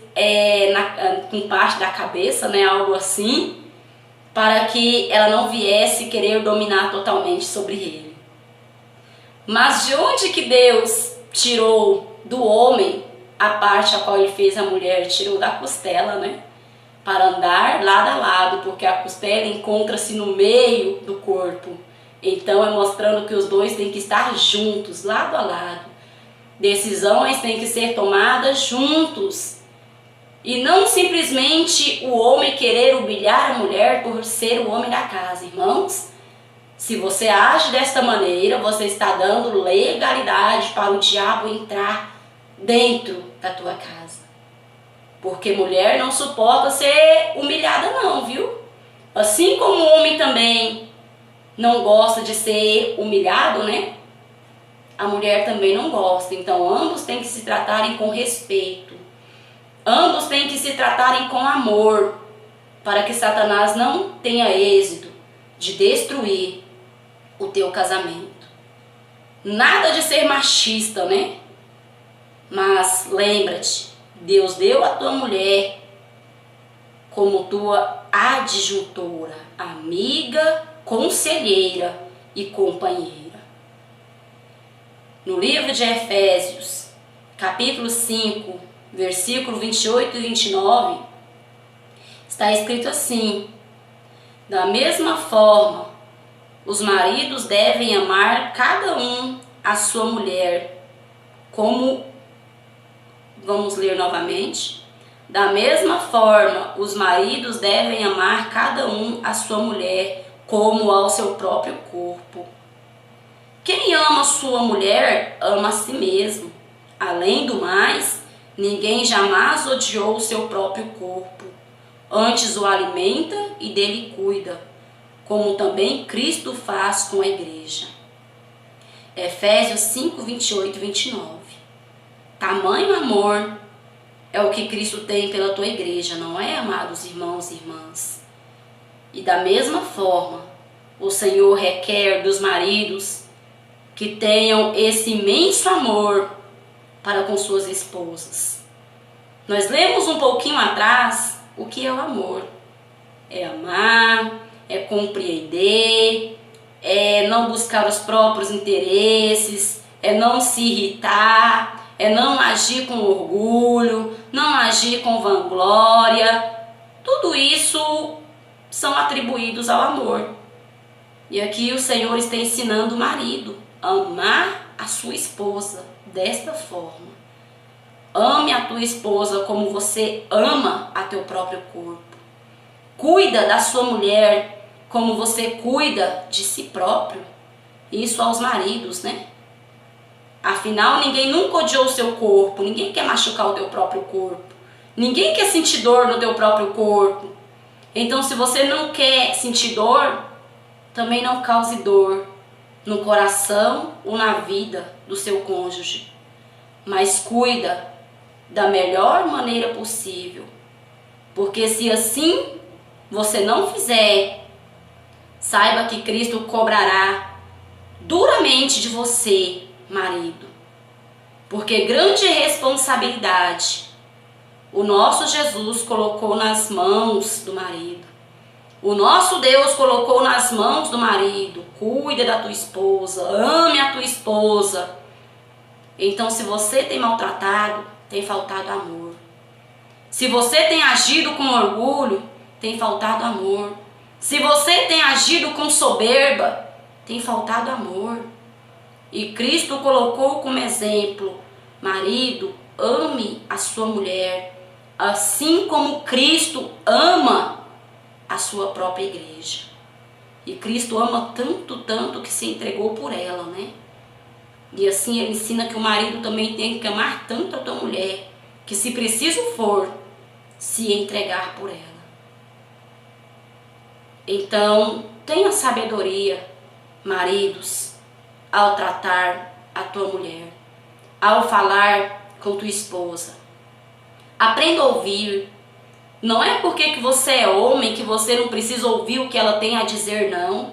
com parte da cabeça, né, algo assim, para que ela não viesse querer dominar totalmente sobre ele. Mas de onde que Deus tirou do homem a parte a qual ele fez a mulher? Tirou da costela, né, para andar lado a lado, porque a costela encontra-se no meio do corpo. Então é mostrando que os dois têm que estar juntos, lado a lado. Decisões têm que ser tomadas juntos. E não simplesmente o homem querer humilhar a mulher por ser o homem da casa. Irmãos, Se você age desta maneira, você está dando legalidade para o diabo entrar dentro da tua casa. Porque mulher não suporta ser humilhada não, viu? Assim como o homem também não gosta de ser humilhado, né? A mulher também não gosta. Então ambos têm que se tratarem com respeito. Ambos têm que se tratarem com amor, para que Satanás não tenha êxito de destruir o teu casamento. Nada de ser machista, né? Mas lembra-te, Deus deu a tua mulher como tua adjuntora, amiga, conselheira e companheira. No livro de Efésios, capítulo 5, versículo 28 e 29, está escrito assim: da mesma forma, os maridos devem amar cada um a sua mulher, como, vamos ler novamente, da mesma forma, os maridos devem amar cada um a sua mulher, como ao seu próprio corpo. Quem ama sua mulher, ama a si mesmo. Além do mais, ninguém jamais odiou o seu próprio corpo. Antes o alimenta e dele cuida, como também Cristo faz com a igreja. Efésios 5, 28 e 29. Tamanho amor é o que Cristo tem pela tua igreja, não é, amados irmãos e irmãs? E da mesma forma, o Senhor requer dos maridos que tenham esse imenso amor para com suas esposas. Nós lemos um pouquinho atrás o que é o amor. É amar, é compreender, é não buscar os próprios interesses, é não se irritar, é não agir com orgulho, não agir com vanglória. Tudo isso são atribuídos ao amor. E aqui o Senhor está ensinando o marido a amar a sua esposa desta forma. Ame a tua esposa como você ama a teu próprio corpo. Cuida da sua mulher como você cuida de si próprio. Isso aos maridos, né? Afinal, ninguém nunca odiou o seu corpo. Ninguém quer machucar o teu próprio corpo. Ninguém quer sentir dor no teu próprio corpo. Então, se você não quer sentir dor, também não cause dor no coração ou na vida do seu cônjuge. Mas cuida da melhor maneira possível. Porque se assim você não fizer, saiba que Cristo cobrará duramente de você, marido. Porque grande responsabilidade o nosso Jesus colocou nas mãos do marido. O nosso Deus colocou nas mãos do marido. Cuida da tua esposa, ame a tua esposa. Então, se você tem maltratado, tem faltado amor. Se você tem agido com orgulho, tem faltado amor. Se você tem agido com soberba, tem faltado amor. E Cristo colocou como exemplo: marido, ame a sua mulher, assim como Cristo ama a sua própria igreja. E Cristo ama tanto, tanto que se entregou por ela, né? E assim ele ensina que o marido também tem que amar tanto a tua mulher, que se preciso for, se entregar por ela. Então, tenha sabedoria, maridos, ao tratar a tua mulher, ao falar com tua esposa. Aprenda a ouvir. Não é porque que você é homem que você não precisa ouvir o que ela tem a dizer, não.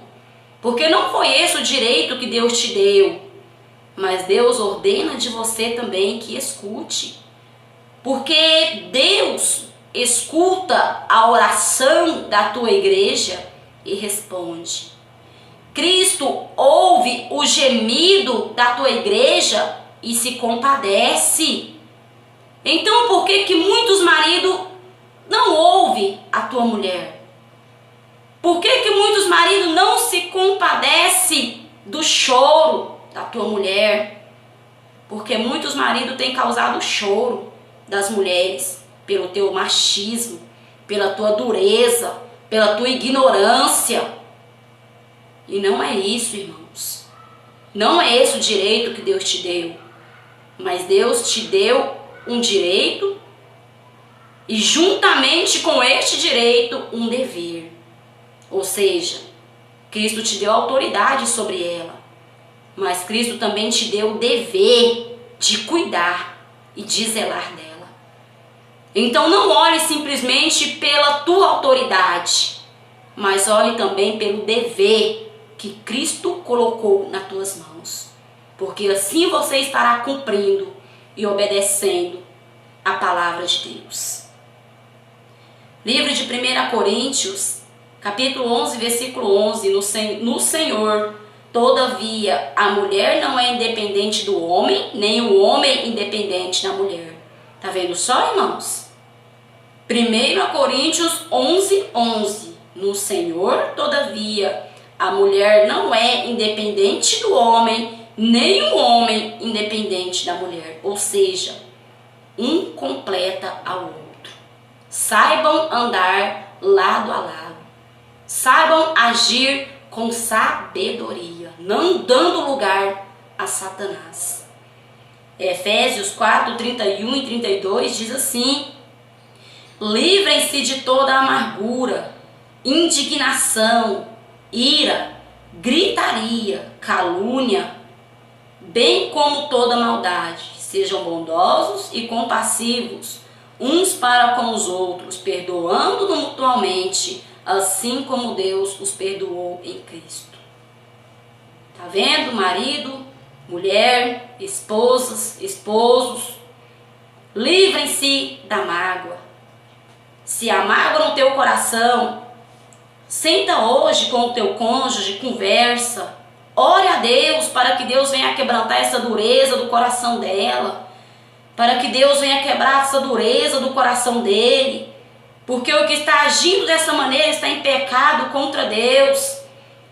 Porque não foi esse o direito que Deus te deu. Mas Deus ordena de você também que escute. Porque Deus escuta a oração da tua igreja e responde. Cristo ouve o gemido da tua igreja e se compadece. Então por que que muitos maridos não ouvem a tua mulher? Por que que muitos maridos não se compadecem do choro da tua mulher? Porque muitos maridos têm causado choro das mulheres pelo teu machismo, pela tua dureza, pela tua ignorância. E não é isso, irmãos. Não é esse o direito que Deus te deu. Mas Deus te deu um direito e juntamente com este direito um dever. Ou seja, Cristo te deu autoridade sobre ela, mas Cristo também te deu o dever de cuidar e de zelar dela. Então não olhe simplesmente pela tua autoridade, mas olhe também pelo dever que Cristo colocou nas tuas mãos. Porque assim você estará cumprindo e obedecendo a palavra de Deus. Livro de 1 Coríntios, capítulo 11, versículo 11. No Senhor, todavia, a mulher não é independente do homem, nem o homem independente da mulher. Tá vendo só, irmãos? 1 Coríntios 11, 11. No Senhor, todavia, a mulher não é independente do homem, nem o homem independente da mulher. Ou seja, um completa ao outro. Saibam andar lado a lado. Saibam agir com sabedoria, não dando lugar a Satanás. Efésios 4, 31 e 32 diz assim: livrem-se de toda amargura, indignação, ira, gritaria, calúnia, bem como toda maldade. Sejam bondosos e compassivos uns para com os outros, perdoando mutuamente, assim como Deus os perdoou em Cristo. Tá vendo? Marido, mulher, esposas, esposos, livrem-se da mágoa. Se há mágoa no teu coração, senta hoje com o teu cônjuge, conversa, ore a Deus para que Deus venha quebrantar essa dureza do coração dela, para que Deus venha quebrar essa dureza do coração dele, porque o que está agindo dessa maneira está em pecado contra Deus.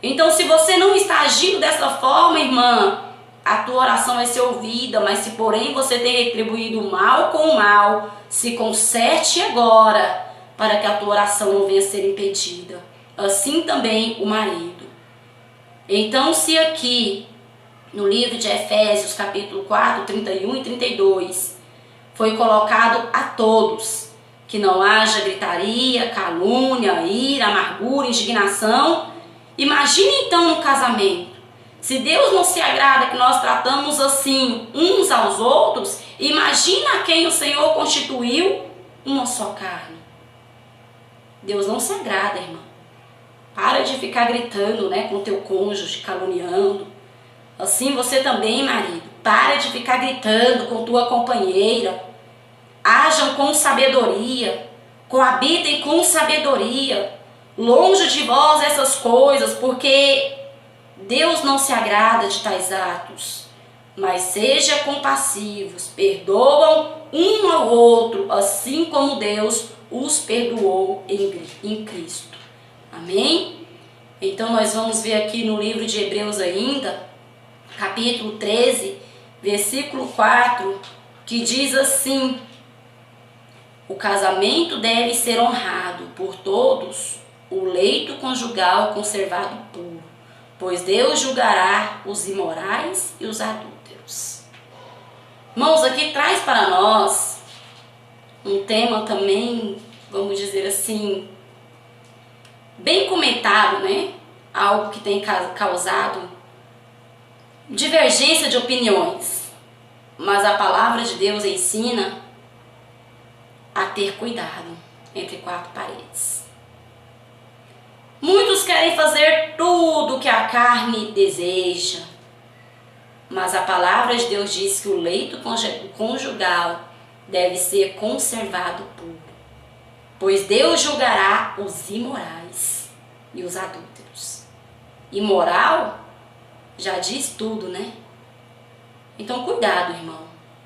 Então, se você não está agindo dessa forma, irmã, a tua oração vai ser ouvida, mas se porém você tem retribuído o mal com o mal, se conserte agora, para que a tua oração não venha a ser impedida. Assim também o marido. Então, se aqui no livro de Efésios, capítulo 4, 31 e 32, foi colocado a todos que não haja gritaria, calúnia, ira, amargura, indignação. Imagine então no casamento. Se Deus não se agrada que nós tratamos assim uns aos outros, imagina quem o Senhor constituiu uma só carne. Deus não se agrada, irmã. Para de ficar gritando, com teu cônjuge, caluniando. Assim você também, marido, para de ficar gritando com tua companheira. Ajam com sabedoria, coabitem com sabedoria. Longe de vós essas coisas, porque Deus não se agrada de tais atos. Mas seja compassivos, perdoam um ao outro, assim como Deus os perdoou em Cristo. Amém? Então nós vamos ver aqui no livro de Hebreus ainda, capítulo 13, versículo 4, que diz assim: o casamento deve ser honrado por todos, o leito conjugal conservado puro, pois Deus julgará os imorais e os adúlteros. Irmãos, aqui traz para nós um tema também, vamos dizer assim, bem comentado, algo que tem causado divergência de opiniões, mas a palavra de Deus ensina a ter cuidado entre quatro paredes. Muitos querem fazer tudo o que a carne deseja, mas a palavra de Deus diz que o leito conjugal deve ser conservado puro, pois Deus julgará os imorais e os adúlteros. Imoral já diz tudo, Então cuidado, irmão.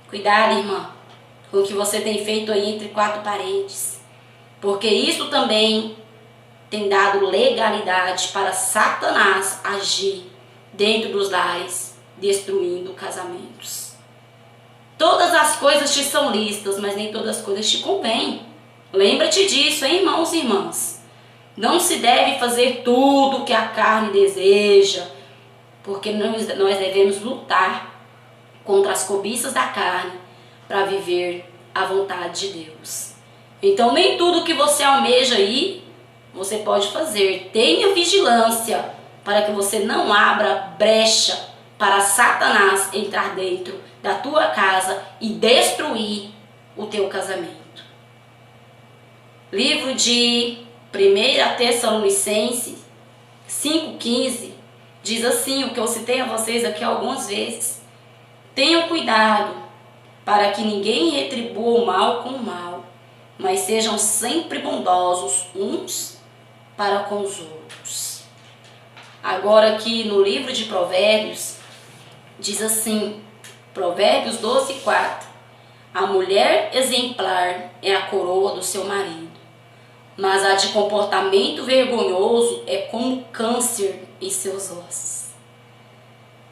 Cuidado, irmã, com o que você tem feito aí entre quatro paredes, porque isso também tem dado legalidade para Satanás agir dentro dos lares, destruindo casamentos. Todas as coisas te são lícitas, mas nem todas as coisas te convêm. Lembra-te disso, hein, irmãos e irmãs? Não se deve fazer tudo que a carne deseja, porque nós devemos lutar contra as cobiças da carne para viver a vontade de Deus. Então nem tudo que você almeja aí, você pode fazer. Tenha vigilância para que você não abra brecha para Satanás entrar dentro da tua casa e destruir o teu casamento. Livro de 1 Tessalonicenses 5,15 diz assim, o que eu citei a vocês aqui algumas vezes: tenham cuidado para que ninguém retribua o mal com o mal, mas sejam sempre bondosos uns para com os outros. Agora aqui no livro de Provérbios, diz assim, Provérbios 12,4: a mulher exemplar é a coroa do seu marido, mas a de comportamento vergonhoso é como câncer em seus ossos.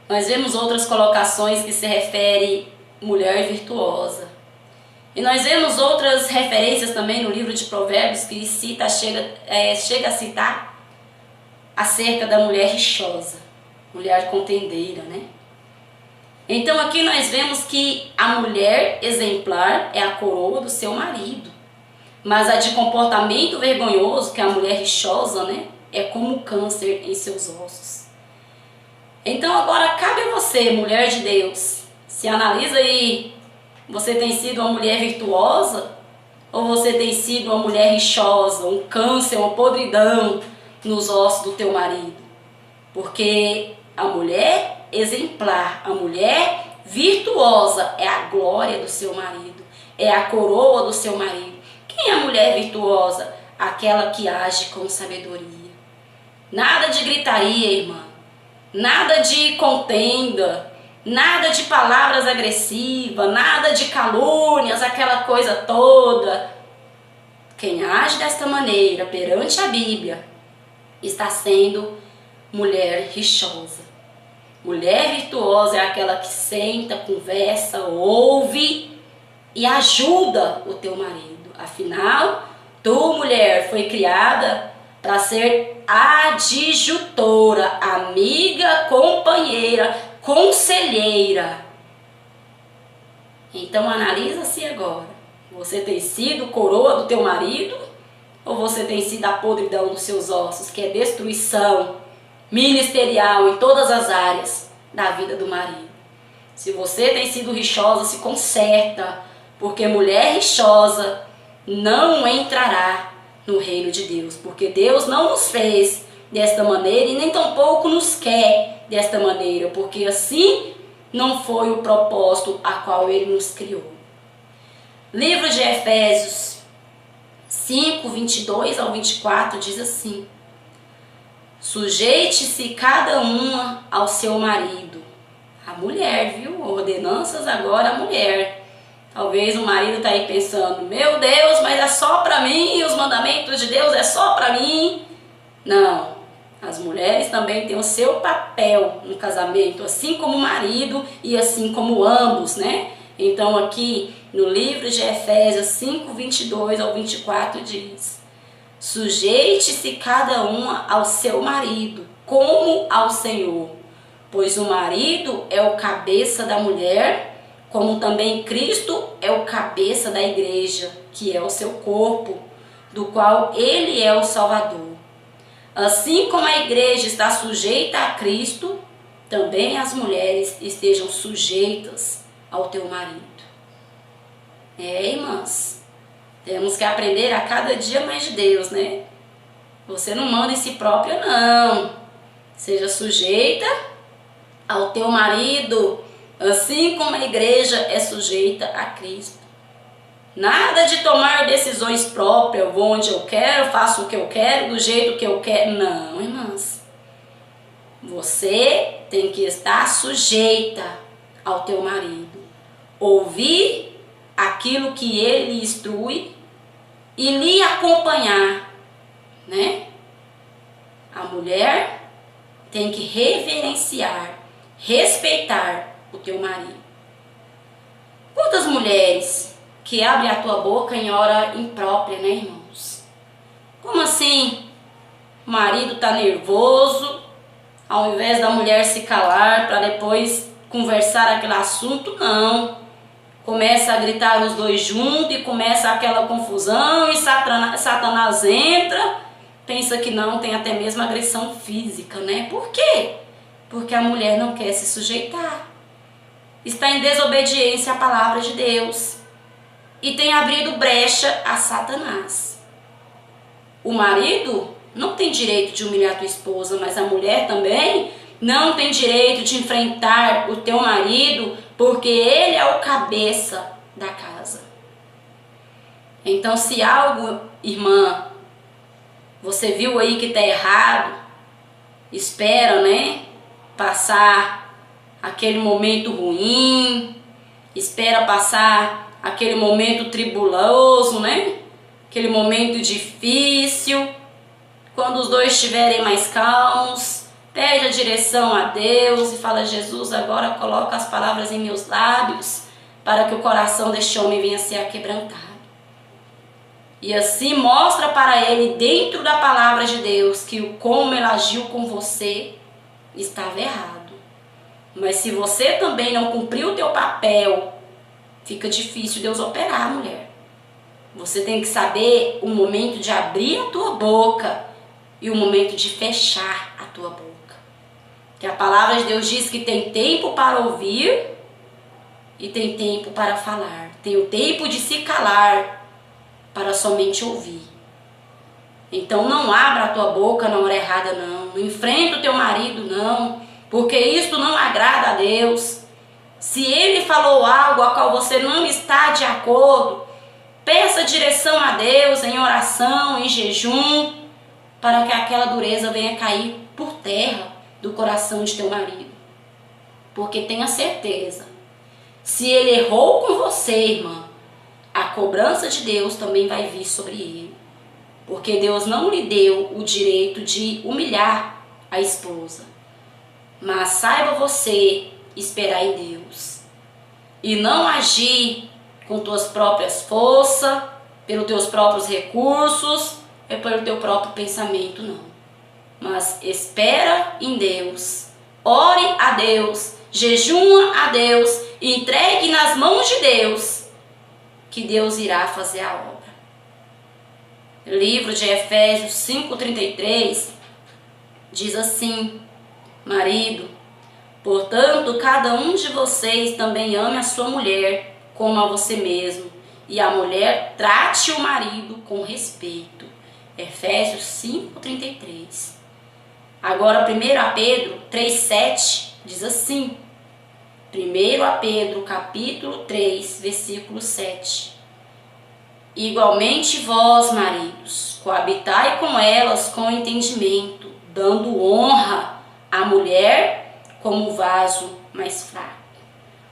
Nós vemos outras colocações que se refere mulher virtuosa. E nós vemos outras referências também no livro de Provérbios que chega a citar acerca da mulher rixosa, mulher contendeira, né? Então aqui nós vemos que a mulher exemplar é a coroa do seu marido, mas a de comportamento vergonhoso, que é a mulher rixosa, né, é como câncer em seus ossos. Então agora cabe a você, mulher de Deus, se analisa aí, você tem sido uma mulher virtuosa ou você tem sido uma mulher rixosa, um câncer, uma podridão nos ossos do teu marido? Porque a mulher exemplar, a mulher virtuosa é a glória do seu marido, é a coroa do seu marido. Quem é a mulher virtuosa? Aquela que age com sabedoria. Nada de gritaria, irmã. Nada de contenda. Nada de palavras agressivas. Nada de calúnias, aquela coisa toda. Quem age desta maneira perante a Bíblia está sendo mulher rixosa. Mulher virtuosa é aquela que senta, conversa, ouve e ajuda o teu marido. Afinal, tu, mulher, foi criada para ser adjutora, amiga, companheira, conselheira. Então analisa-se agora. Você tem sido coroa do teu marido ou você tem sido a podridão dos seus ossos, que é destruição ministerial em todas as áreas da vida do marido? Se você tem sido rixosa, se conserta, porque mulher rixosa não entrará no reino de Deus, porque Deus não nos fez desta maneira e nem tampouco nos quer desta maneira, porque assim não foi o propósito a qual Ele nos criou. Livro de Efésios 5, 22 ao 24 diz assim: sujeite-se cada uma ao seu marido. A mulher, viu? Ordenanças agora a mulher. Talvez o marido está aí pensando, meu Deus, mas é só para mim, os mandamentos de Deus é só para mim. Não, as mulheres também têm o seu papel no casamento, assim como o marido e assim como ambos, né? Então aqui no livro de Efésios 5, 22 ao 24 diz: sujeite-se cada uma ao seu marido, como ao Senhor, pois o marido é o cabeça da mulher, como também Cristo é o cabeça da igreja, que é o seu corpo, do qual ele é o Salvador. Assim como a igreja está sujeita a Cristo, também as mulheres estejam sujeitas ao teu marido. Irmãs, temos que aprender a cada dia mais de Deus, né? Você não manda em si própria, não. Seja sujeita ao teu marido, assim como a igreja é sujeita a Cristo. Nada de tomar decisões próprias, vou onde eu quero, faço o que eu quero, do jeito que eu quero. Não, irmãs. Você tem que estar sujeita ao teu marido. Ouvir aquilo que ele lhe instrui e lhe acompanhar, né? A mulher tem que reverenciar, respeitar o teu marido. Quantas mulheres que abrem a tua boca em hora imprópria, né, irmãos? Como assim? o marido tá nervoso, ao invés da mulher se calar para depois conversar aquele assunto, não. Começa a gritar os dois juntos e começa aquela confusão e Satanás entra, pensa que não, tem até mesmo agressão física, né? Por quê? Porque a mulher não quer se sujeitar. Está em desobediência à palavra de Deus e tem abrido brecha a Satanás. O marido não tem direito de humilhar a tua esposa, mas a mulher também não tem direito de enfrentar o teu marido, porque ele é o cabeça da casa. Então, se algo, irmã, você viu aí que está errado, espera, né, passar aquele momento ruim, espera passar aquele momento tribuloso, né, aquele momento difícil. Quando os dois estiverem mais calmos, pede a direção a Deus e fala: Jesus, agora coloca as palavras em meus lábios para que o coração deste homem venha a ser aquebrantado. E assim mostra para ele, dentro da palavra de Deus, que o como ele agiu com você estava errado. Mas se você também não cumpriu o teu papel, fica difícil Deus operar, mulher. Você tem que saber o momento de abrir a tua boca e o momento de fechar a tua boca. Que a palavra de Deus diz que tem tempo para ouvir e tem tempo para falar. Tem o tempo de se calar para somente ouvir. Então não abra a tua boca na hora errada, não. Não enfrenta o teu marido, não. Porque isso não agrada a Deus. Se ele falou algo a qual você não está de acordo, peça direção a Deus em oração, em jejum, para que aquela dureza venha cair por terra do coração de teu marido. Porque tenha certeza, se ele errou com você, irmã, a cobrança de Deus também vai vir sobre ele. Porque Deus não lhe deu o direito de humilhar a esposa. Mas saiba você esperar em Deus. E não agir com tuas próprias forças, pelos teus próprios recursos, e pelo teu próprio pensamento, não. Mas espera em Deus. Ore a Deus. Jejuma a Deus. Entregue nas mãos de Deus, que Deus irá fazer a obra. Livro de Efésios 5:33 diz assim: marido, portanto, cada um de vocês também ame a sua mulher como a você mesmo, e a mulher trate o marido com respeito. Efésios 5:33. Agora 1 Pedro 3:7 diz assim: 1 Pedro capítulo 3, versículo 7. Igualmente vós, maridos, coabitai com elas com entendimento, dando honra à mulher como vaso mais fraco,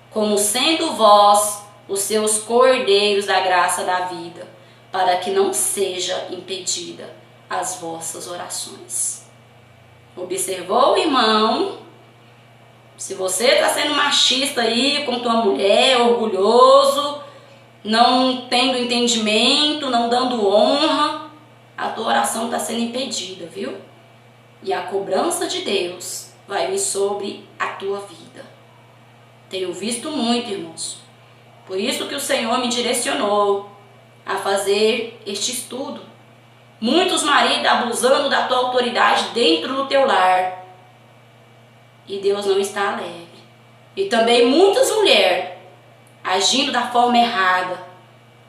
como sendo vós os seus cordeiros da graça da vida, para que não seja impedida as vossas orações. Observou, irmão? Se você está sendo machista aí com tua mulher, orgulhoso, não tendo entendimento, não dando honra, a tua oração está sendo impedida, viu? E a cobrança de Deus vai vir sobre a tua vida. Tenho visto muito, irmãos. Por isso que o Senhor me direcionou a fazer este estudo. Muitos maridos abusando da tua autoridade dentro do teu lar. E Deus não está alegre. E também muitas mulheres agindo da forma errada,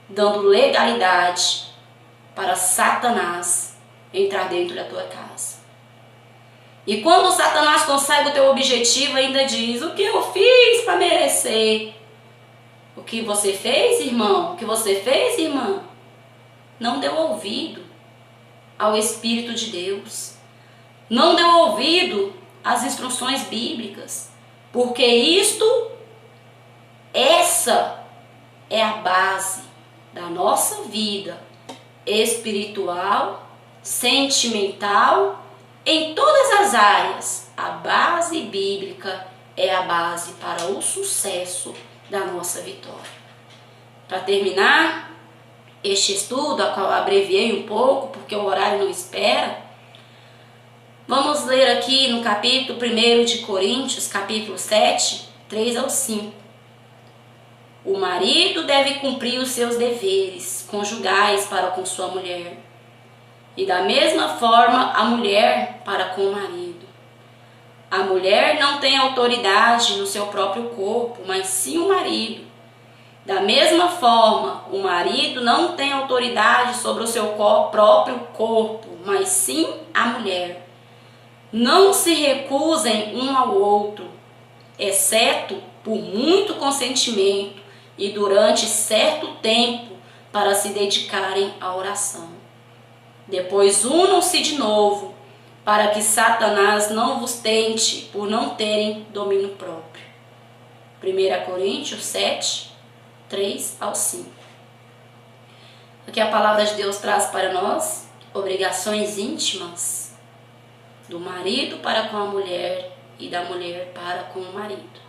dando legalidade para Satanás entrar dentro da tua casa. E quando Satanás consegue o teu objetivo, ainda diz: o que eu fiz para merecer? O que você fez, irmão? O que você fez, irmã? Não deu ouvido ao Espírito de Deus. Não deu ouvido às instruções bíblicas. Porque essa é a base da nossa vida espiritual, sentimental, em todas as áreas. A base bíblica é a base para o sucesso da nossa vitória. Para terminar este estudo, a qual eu abreviei um pouco, porque o horário não espera, Vamos ler aqui no capítulo 1 de Coríntios, capítulo 7, 3 ao 5. O marido deve cumprir os seus deveres conjugais para com sua mulher, e da mesma forma a mulher para com o marido. A mulher não tem autoridade no seu próprio corpo, mas sim o marido. Da mesma forma, o marido não tem autoridade sobre o seu próprio corpo, mas sim a mulher. Não se recusem um ao outro, exceto por muito consentimento e durante certo tempo para se dedicarem à oração. Depois unam-se de novo, para que Satanás não vos tente por não terem domínio próprio. 1 Coríntios 7, 3 ao 5. Aqui a palavra de Deus traz para nós obrigações íntimas do marido para com a mulher e da mulher para com o marido.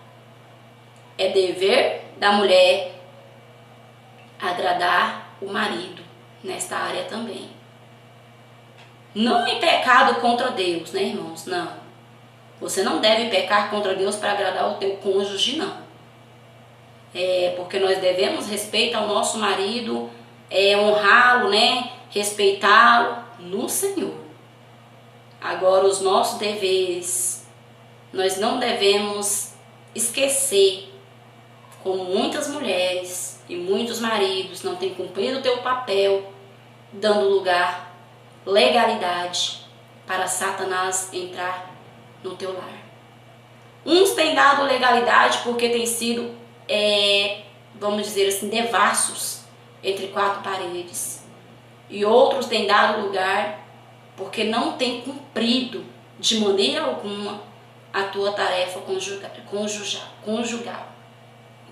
É dever da mulher agradar o marido nesta área também. Não em pecado contra Deus, né, irmãos? Não. Você não deve pecar contra Deus para agradar o teu cônjuge, não. Porque nós devemos respeito ao nosso marido, honrá-lo, né? Respeitá-lo no Senhor. Agora, os nossos deveres, nós não devemos esquecer, como muitas mulheres e muitos maridos não têm cumprido o teu papel, dando lugar, legalidade para Satanás entrar no teu lar. Uns têm dado legalidade porque têm sido, vamos dizer assim, devassos entre quatro paredes. E outros têm dado lugar porque não têm cumprido de maneira alguma a tua tarefa conjugal.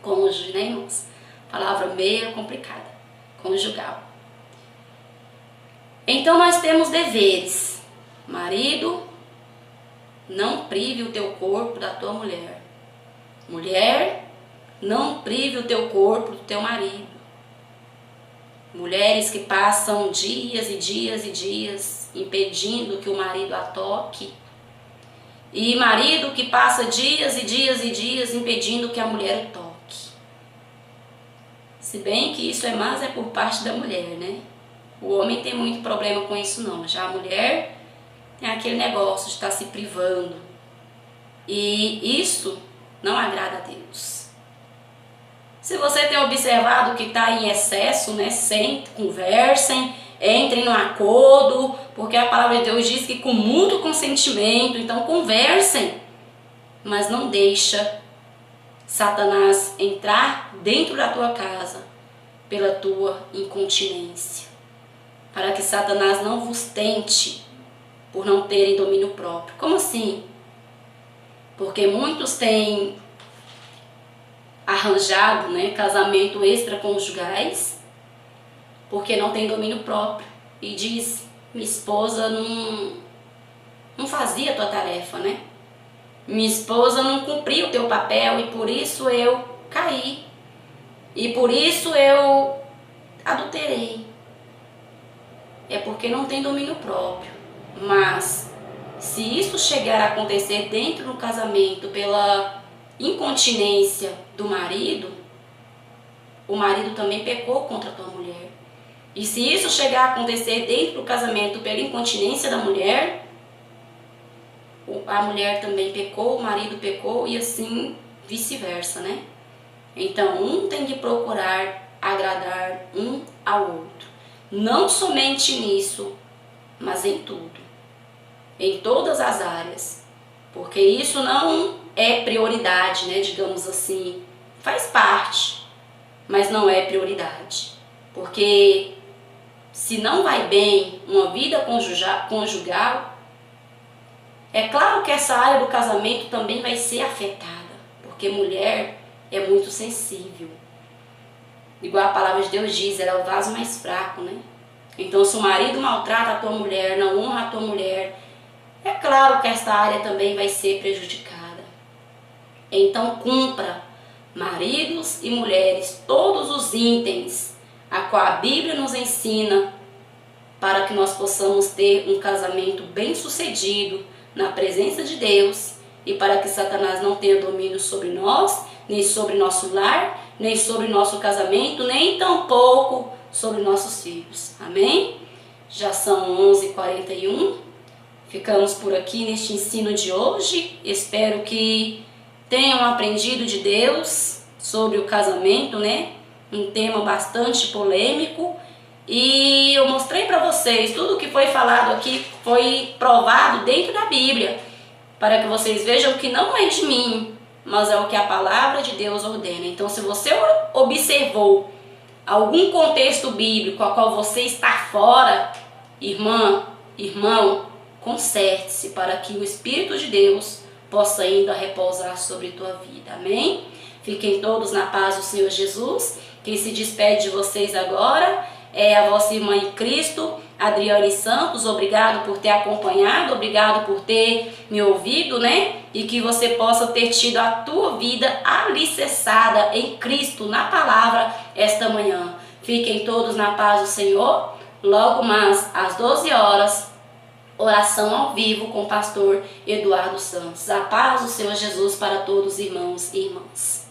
Cônjuge, né, irmãos? Palavra meio complicada. Conjugal. Então nós temos deveres. Marido, não prive o teu corpo da tua mulher. Mulher, não prive o teu corpo do teu marido. Mulheres que passam dias e dias e dias impedindo que o marido a toque. E marido que passa dias e dias e dias impedindo que a mulher o toque. Se bem que isso mais por parte da mulher, né? O homem tem muito problema com isso não. Já a mulher tem aquele negócio de estar se privando. E isso não agrada a Deus. Se você tem observado que está em excesso, né? Conversem, entrem no acordo, porque a palavra de Deus diz que com muito consentimento, então conversem, mas não deixa Satanás entrar dentro da tua casa pela tua incontinência, para que Satanás não vos tente por não terem domínio próprio. Como assim? Porque muitos têm arranjado, né, casamento extraconjugais porque não tem domínio próprio e diz: minha esposa não fazia a tua tarefa, né? Minha esposa não cumpriu o teu papel e por isso eu caí. E por isso eu adulterei. É porque não tem domínio próprio. Mas se isso chegar a acontecer dentro do casamento pela incontinência do marido, o marido também pecou contra a tua mulher. E se isso chegar a acontecer dentro do casamento pela incontinência da mulher, a mulher também pecou, o marido pecou e assim vice-versa, né? Então, um tem que procurar agradar um ao outro. Não somente nisso, mas em tudo. Em todas as áreas. Porque isso não é prioridade, né? Digamos assim. Faz parte, mas não é prioridade. Porque se não vai bem uma vida conjugal, é claro que essa área do casamento também vai ser afetada. Porque mulher é muito sensível. Igual a palavra de Deus diz, ela é o vaso mais fraco, né? Então, se o marido maltrata a tua mulher, não honra a tua mulher, é claro que esta área também vai ser prejudicada. Então, cumpra, maridos e mulheres, todos os itens a qual a Bíblia nos ensina para que nós possamos ter um casamento bem-sucedido, na presença de Deus e para que Satanás não tenha domínio sobre nós, nem sobre nosso lar, nem sobre nosso casamento, nem tampouco sobre nossos filhos. Amém? Já são 11h41. Ficamos por aqui neste ensino de hoje. Espero que tenham aprendido de Deus sobre o casamento, né? Um tema bastante polêmico. E eu mostrei para vocês tudo o que foi falado aqui foi provado dentro da Bíblia, para que vocês vejam que não é de mim, mas é o que a palavra de Deus ordena. Então, se você observou algum contexto bíblico a qual você está fora, irmã, irmão, conserte-se para que o Espírito de Deus possa ainda repousar sobre tua vida. Amém? Fiquem todos na paz do Senhor Jesus. Quem se despede de vocês agora é a vossa irmã em Cristo, Adriane Santos. Obrigado por ter acompanhado, obrigado por ter me ouvido, né? E que você possa ter tido a tua vida alicerçada em Cristo, na palavra, esta manhã. Fiquem todos na paz do Senhor. Logo mais às 12 horas, oração ao vivo com o pastor Eduardo Santos. A paz do Senhor Jesus para todos, irmãos e irmãs.